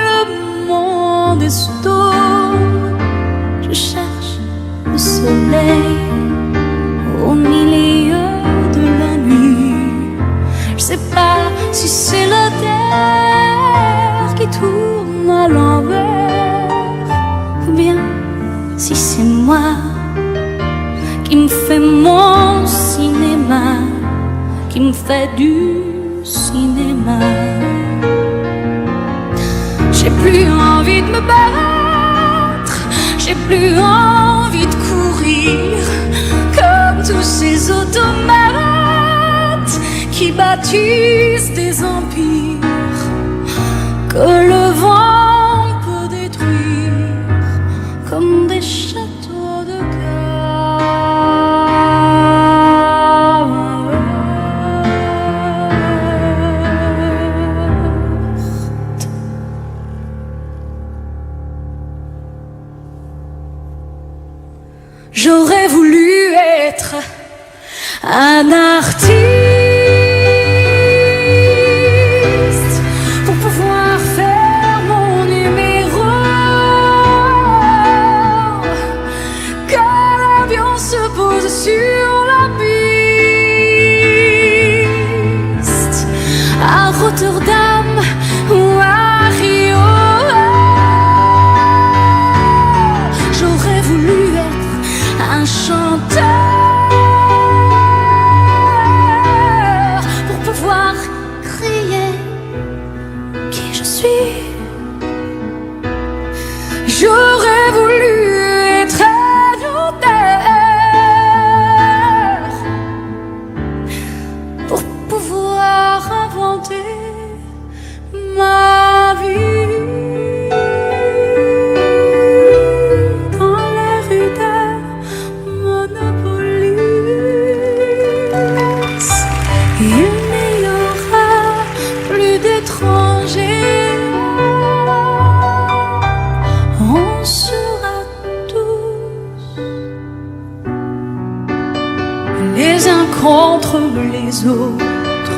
le monde est stone. Je cherche le soleil au milieu mon cinéma qui me fait du cinéma. J'ai plus envie de me battre, j'ai plus envie de courir comme tous ces automates qui bâtissent des empires que le vent peut détruire comme des châteaux de cartes. J'aurais voulu être un artiste pour pouvoir faire mon numéro. Quand l'avion se pose sur la piste à Rotterdam ou à Rio, j'aurais voulu être un chanteur pour pouvoir crier qui je suis. J'aurais voulu être un auteur pour pouvoir inventer ma vie dans les rues de Monopolis. Il n'y aura plus d'étrangers, on sera tous les uns contre les autres,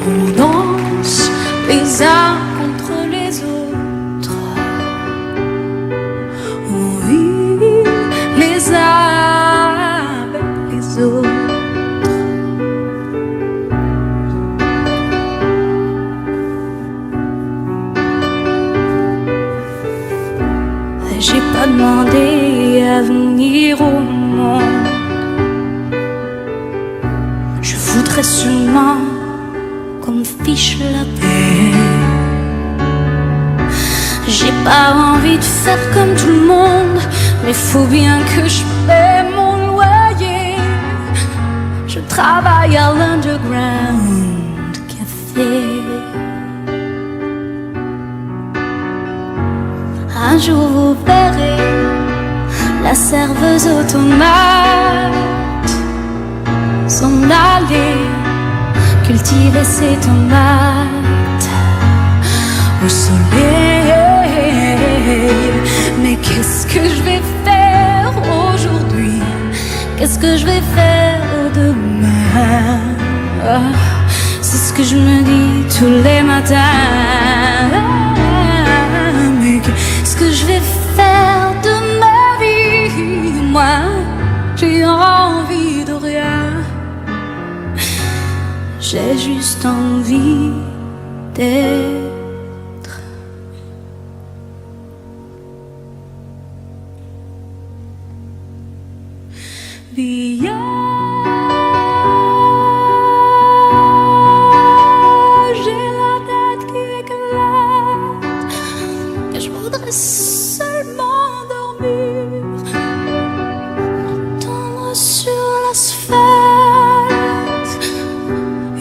on danse les uns contre les autres, on vit les uns avec les autres. J'ai pas demandé à venir au monde, je voudrais seulement qu'on me fiche la paix. J'ai pas envie de faire comme tout le monde, mais faut bien que je paie mon loyer. Je travaille à l'Underground Café. Un jour vous verrez la serveuse automate s'en aller cultiver ses tomates au soleil. Mais qu'est-ce que je vais faire aujourd'hui? Qu'est-ce que je vais faire demain? Oh, c'est ce que je me dis tous les matins. Mais qu'est-ce que je vais faire de ma vie? Moi, j'ai envie de rien. J'ai juste envie d'être. J'ai la tête qui éclate, et je voudrais seulement dormir, m'étendre sur l'asphalte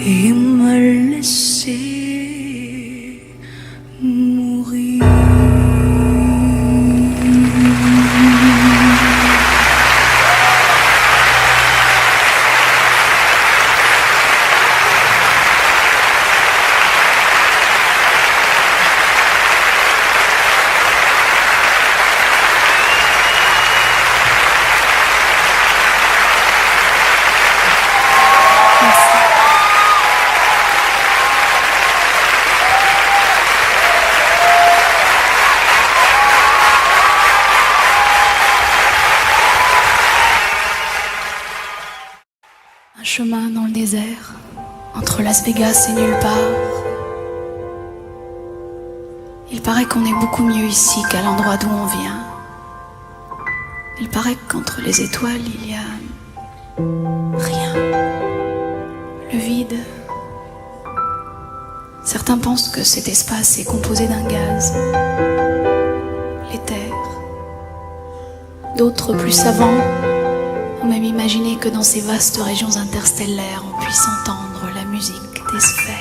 et me laisser mourir.
Un chemin dans le désert, entre Las Vegas et nulle part. Il paraît qu'on est beaucoup mieux ici qu'à l'endroit d'où on vient. Il paraît qu'entre les étoiles, il y a Rien. Le vide. Certains pensent que cet espace est composé d'un gaz. L'éther. D'autres, plus savants, ont même imaginé que dans ces vastes régions interstellaires, on puisse entendre la musique des sphères.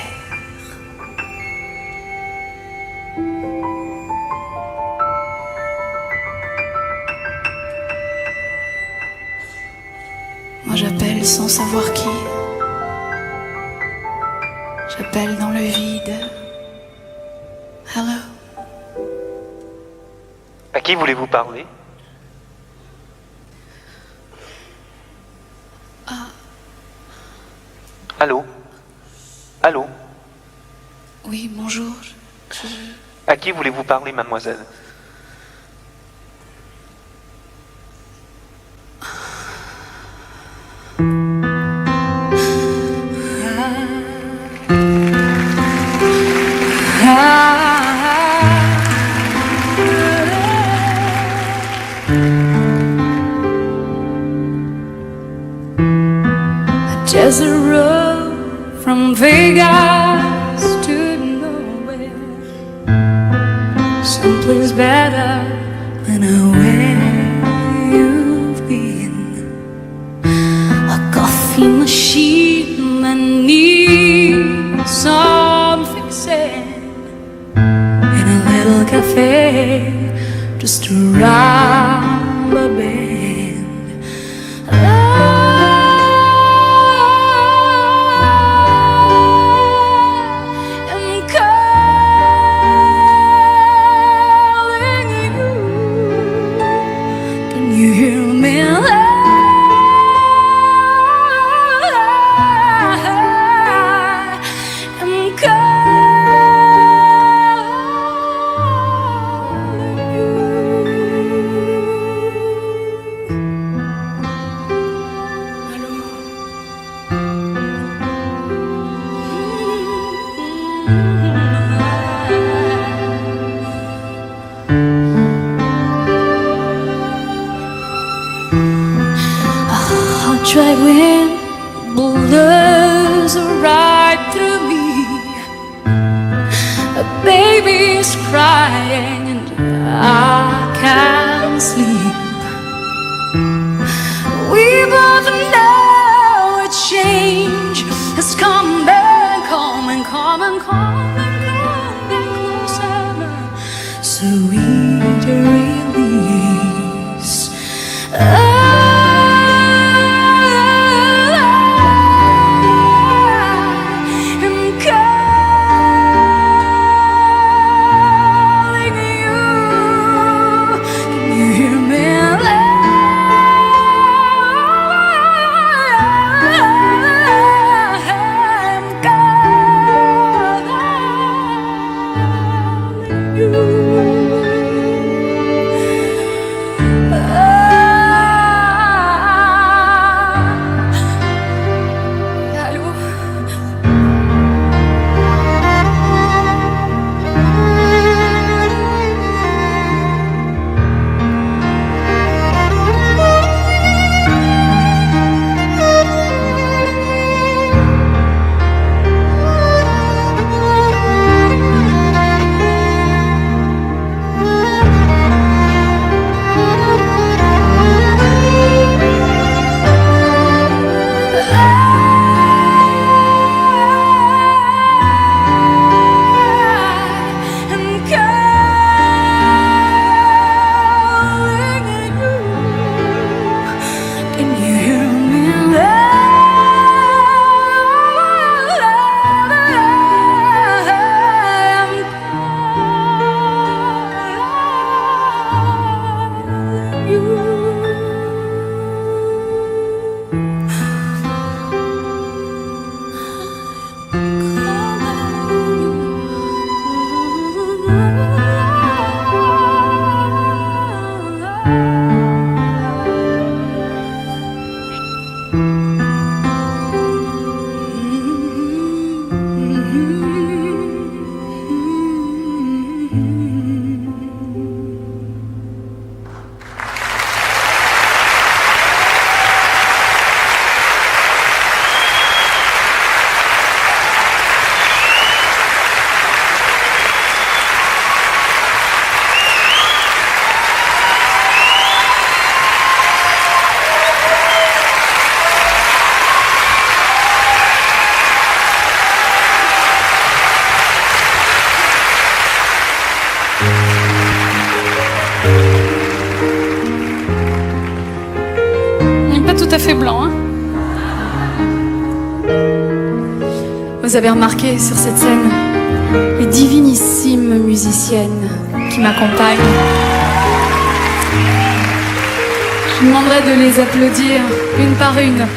Moi j'appelle sans savoir qui. J'appelle dans le vide. Hello.
À qui voulez-vous parler? Allô? Allô?
Oui, bonjour.
À qui voulez-vous parler, mademoiselle?
Just a road from Vegas to nowhere, someplace better than where you've been. A coffee machine that needs some fixing, in a little cafe just around the bend. Dry wind blows right through me. A baby's crying and I can't sleep. We both know a change has come and come and come and come and come and closer. Sweet release.
café blanc, hein. Vous avez remarqué sur cette scène les divinissimes musiciennes qui m'accompagnent. Je vous demanderai de les applaudir une par une.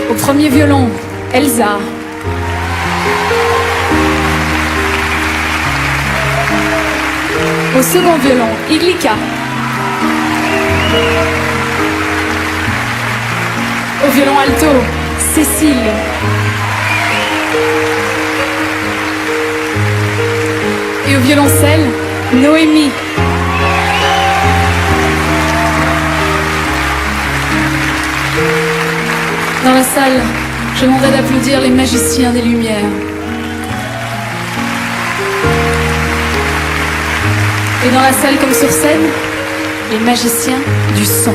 Au premier violon, Elsa. Au second violon, Iglika. Au violon alto, Cécile. Et au violoncelle, Noémie. Dans la salle, je demanderai d'applaudir les magiciens des Lumières. Et dans la salle comme sur scène, les magiciens du son.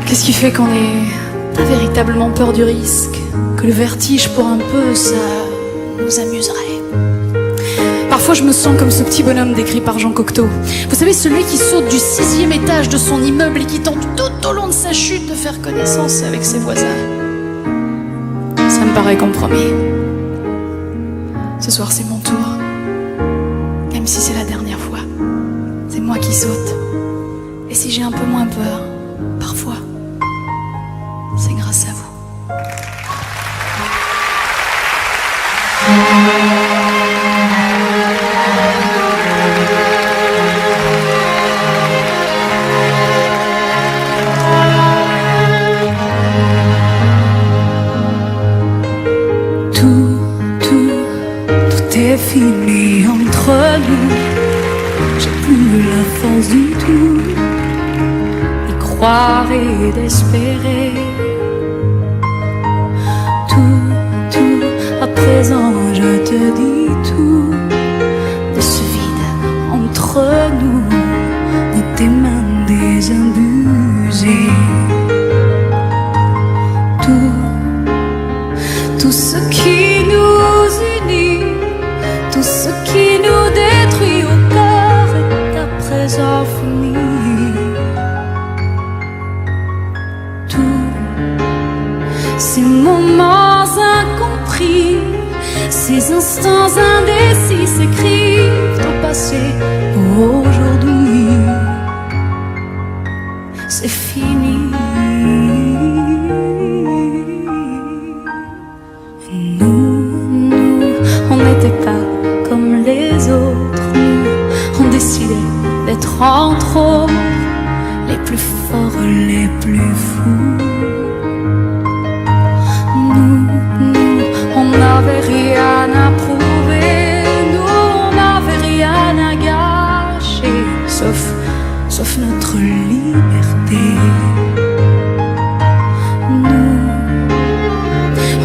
Qu'est-ce qui fait qu'on n'ait pas véritablement peur du risque? Que le vertige pour un peu, ça nous amuserait. Parfois je me sens comme ce petit bonhomme décrit par Jean Cocteau. Vous savez, celui qui saute du 6e étage de son immeuble et qui tente tout au long de sa chute de faire connaissance avec ses voisins. Ça me paraît compromis. Ce soir c'est mon tour. Même si c'est la dernière fois. C'est moi qui saute. Et si j'ai un peu moins peur, parfois, c'est grâce à vous.
Tout est fini entre nous. J'ai plus la force du tout d'y croire et d'espérer. Tout, à présent je te dis tout. De ce vide entre nous, de tes mains désabusées. Tout ce qui nous unit, tout ce qui nous détruit au cœur est à présent fini. Tous ces moments incompris, ces instants indécis s'écrivent au passé pour aujourd'hui. C'est fini. On n'était pas comme les autres. Nous, on décidait d'être entre autres les plus forts, les plus fous. Nous, on n'avait rien à prouver. Nous, on n'avait rien à gâcher, sauf notre liberté. Nous,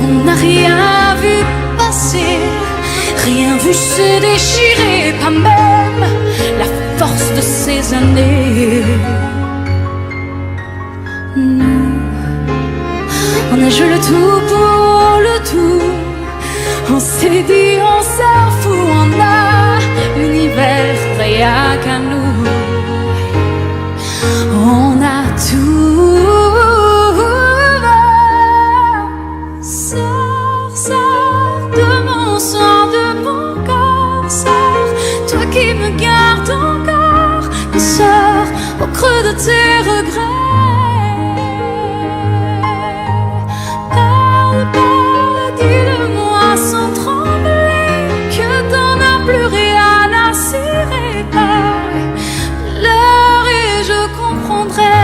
on n'a rien vu passer, rien vu se déchirer, pas même la force de ces années. Nous, on a joué le tout pour le tout. On s'est dit on s'en fout, on a l'univers rien qu'à nous. On a tout. Sors de mon sang, de mon corps. Sors, toi qui me gardes encore. Sors au creux de tes regrets. Parle, dis-le-moi sans trembler que t'en as plus rien à cirer. L'heure et je comprendrai.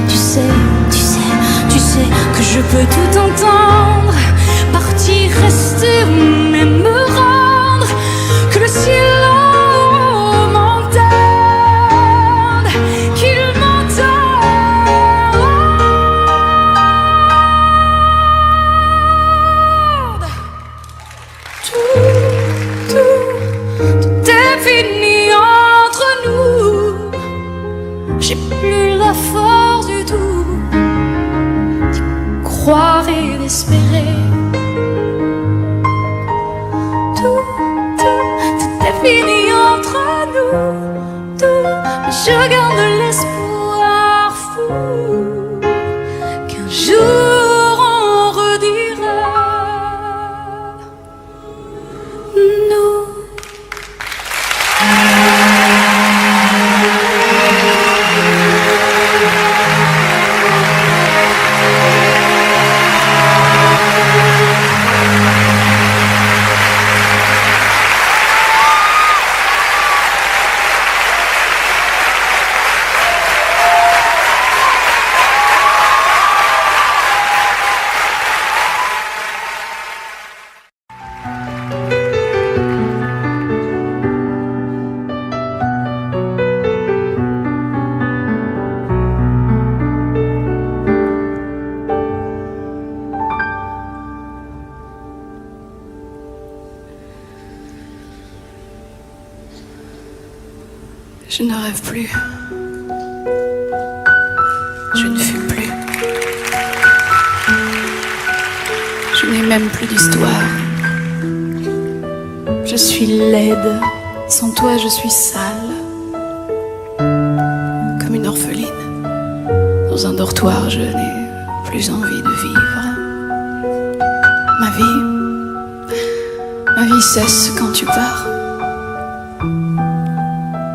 Tu sais que je peux tout entendre, partir, rester ou même me rendre, que le ciel m'entende, qu'il m'entende. Tout est fini entre nous. J'ai plus la force du tout d'y croire et et d'espérer. Tout est fini entre nous, tout, mais je garde l'espoir fou qu'un jour on redira nous.
Je ne rêve plus. Je ne fume plus. Je n'ai même plus d'histoire. Je suis laide. Sans toi, je suis sale. Comme une orpheline. Dans un dortoir, je n'ai plus envie de vivre. Ma vie cesse quand tu pars.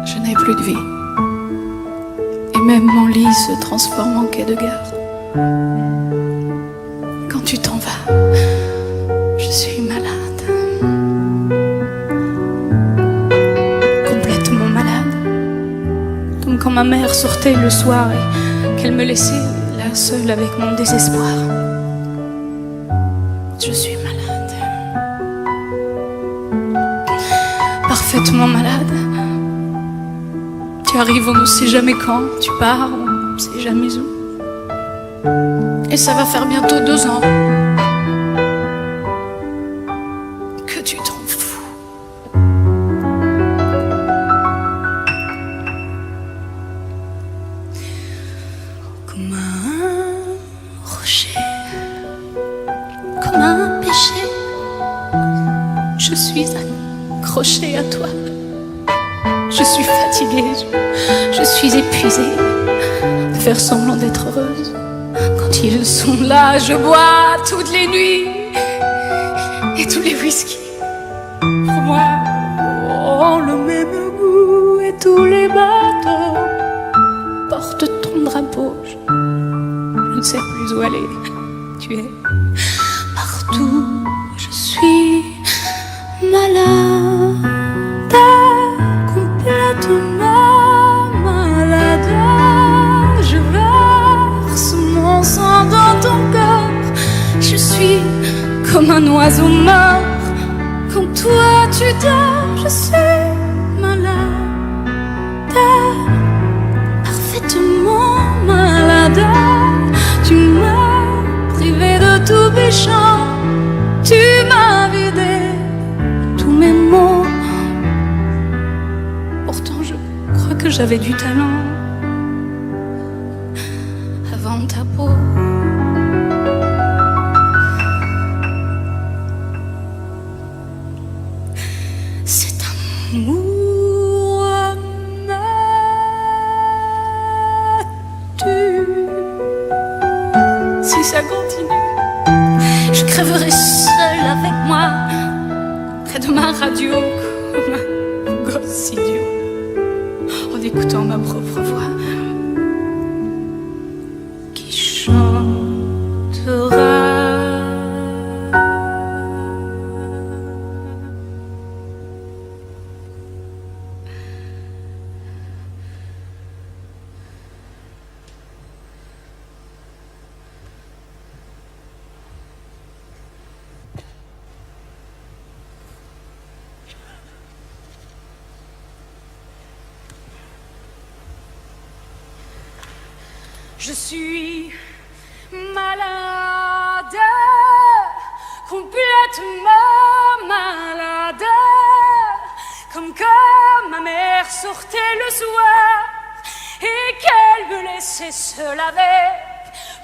Je n'ai plus de vie. Et même mon lit se transforme en quai de gare. Quand tu t'en vas, je suis malade. Complètement malade. Comme quand ma mère sortait le soir et qu'elle me laissait là seule avec mon désespoir. Je suis malade. Parfaitement malade. Tu arrives, on ne sait jamais quand. Tu pars, on ne sait jamais où. Et ça va faire bientôt 2 ans que tu t'en fous.
Comme un rocher, comme un péché,
Je suis accrochée à toi. Je suis fatiguée, je suis épuisée de faire semblant d'être heureuse. Quand ils sont là, je bois toutes les nuits et tous les whisky. Pour moi, ont le même goût et tous les bateaux portent ton drapeau. Je ne sais plus où aller. Tu es
partout je suis malade, complètement malade. Je verse mon sang dans ton corps. Je suis comme un oiseau mort. Quand toi tu dors, je suis malade, parfaitement malade. Tu m'as privé de tout péchant. Tu m'as vidé tous mes mots.
Pourtant je crois que j'avais du talent avant ta peau.
Cet amour me tue.
Si ça continue,
Je crèverai seule avec moi,
près de ma radio, comme un gosse idiot, en écoutant ma propre voix
qui chantera. Je suis malade, complètement malade, comme quand ma mère sortait le soir et qu'elle me laissait seule avec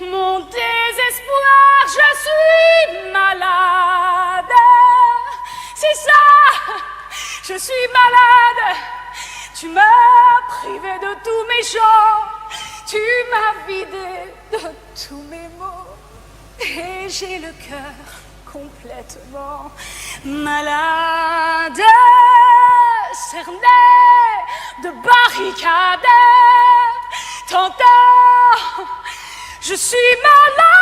mon désespoir, je suis malade. C'est ça, je suis malade. Tu m'as privé de tous mes chants, tu m'as vidé de tous mes mots, et j'ai le cœur complètement malade, cerné de barricades. T'entends, je suis malade.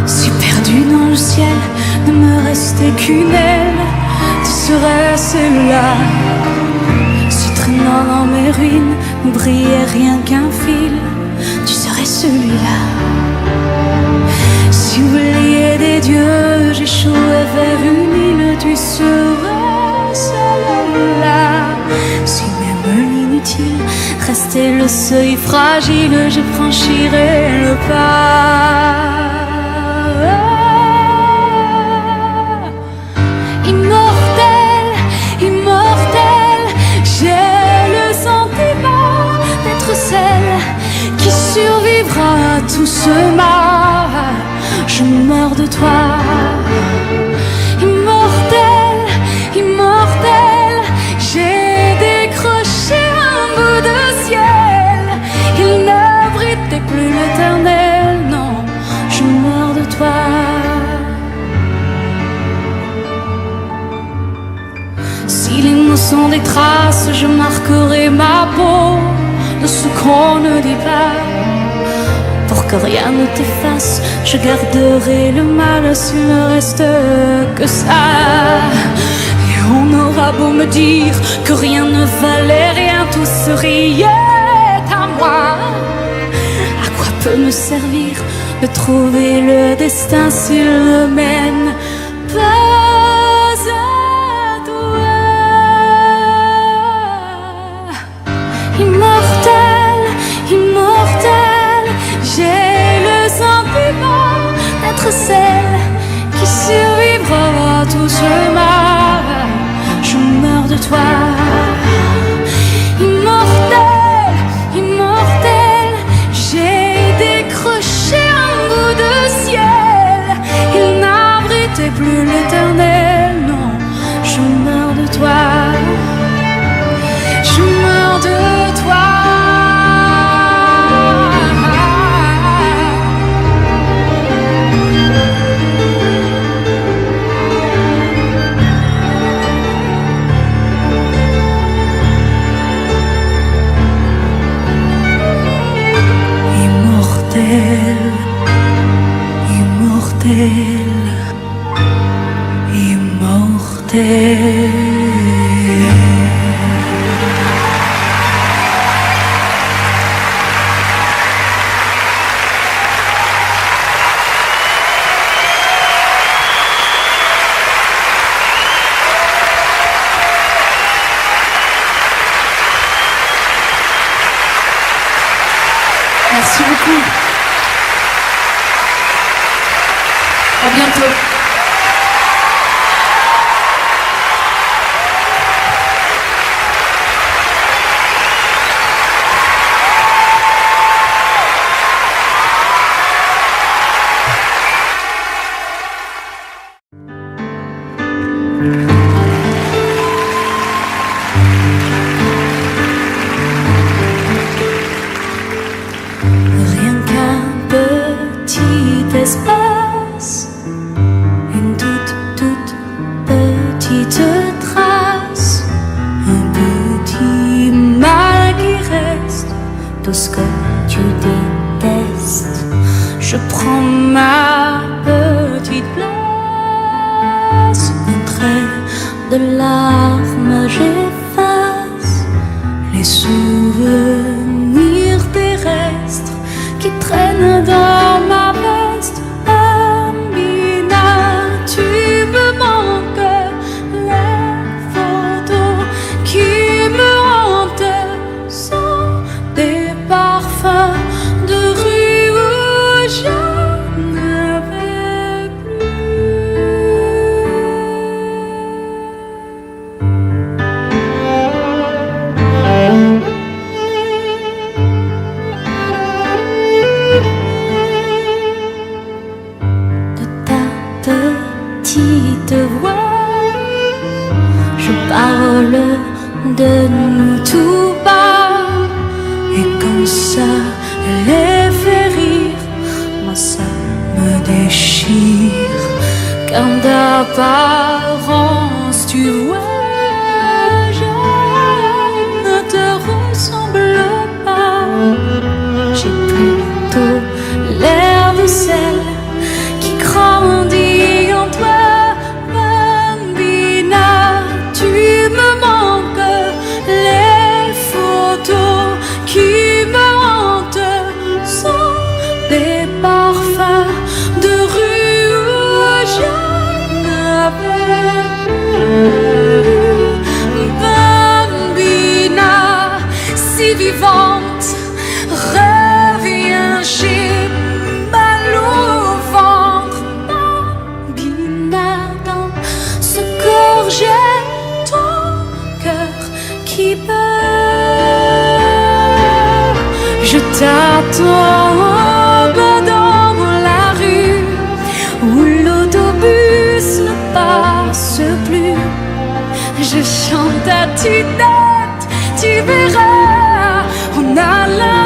Si perdu dans le ciel, ne me restait qu'une aile, tu serais celui-là. Si traînant dans mes ruines, ne brillait rien qu'un fil, tu serais celui-là. Si oublié des dieux, j'échouais vers une île, tu serais celle-là. Si même l'inutile restait le seuil fragile, je franchirais le pas. Immortel, immortel, j'ai le sentiment d'être celle qui survivra à tout ce mal. Je meurs de toi. Immortel, immortel, j'ai décroché un bout de ciel. Il n'abritait plus l'éternel, non, je meurs de toi. Si les mots sont des traces, je marquerai ma peau de ce qu'on ne dit pas. Pour que rien ne t'efface, je garderai le mal s'il ne reste que ça. Et on aura beau me dire que rien ne valait rien, tout se riait à moi. À quoi peut me servir de trouver le destin s'il ne mène pas à toi? Immortel, immortel, j'ai le sentiment d'être celle qui survivra à tout ce mal. Je meurs de toi. Immortel, immortel, j'ai décroché un bout de ciel. Il n'abritait plus l'éternel, non, je meurs de toi. Je meurs de toi. Immortel, immortel, immortel.
Merci beaucoup. À bientôt.
Rien qu'un petit espace, une toute petite trace, un petit mal qui reste, tout ce que tu détestes. Je prends ma petite place. de larmes, j'efface les souvenirs terrestres qui traînent dans ma veste. Bambina, tu me manques, les photos qui me hantent sont des parfums de rue où je ne vais de ta petite voix. Je parle de nous tout bas. Et quand ça les fait rire, moi ça me déchire. Car d'apparence tu vois, je ne te ressemble pas. J'ai plutôt l'air de celle qui grandit en toi. Bambina, tu me manques, les photos qui me hantent sont des parfums de rue où je n'avais plus. Bambina, si vivante, reviens, j'ai mal au ventre. Bambina, dans ce corps j'ai ton cœur qui bat. Je t'attends dans la rue où l'autobus ne passe plus. Je chante à tue-tête, tu verras, on a la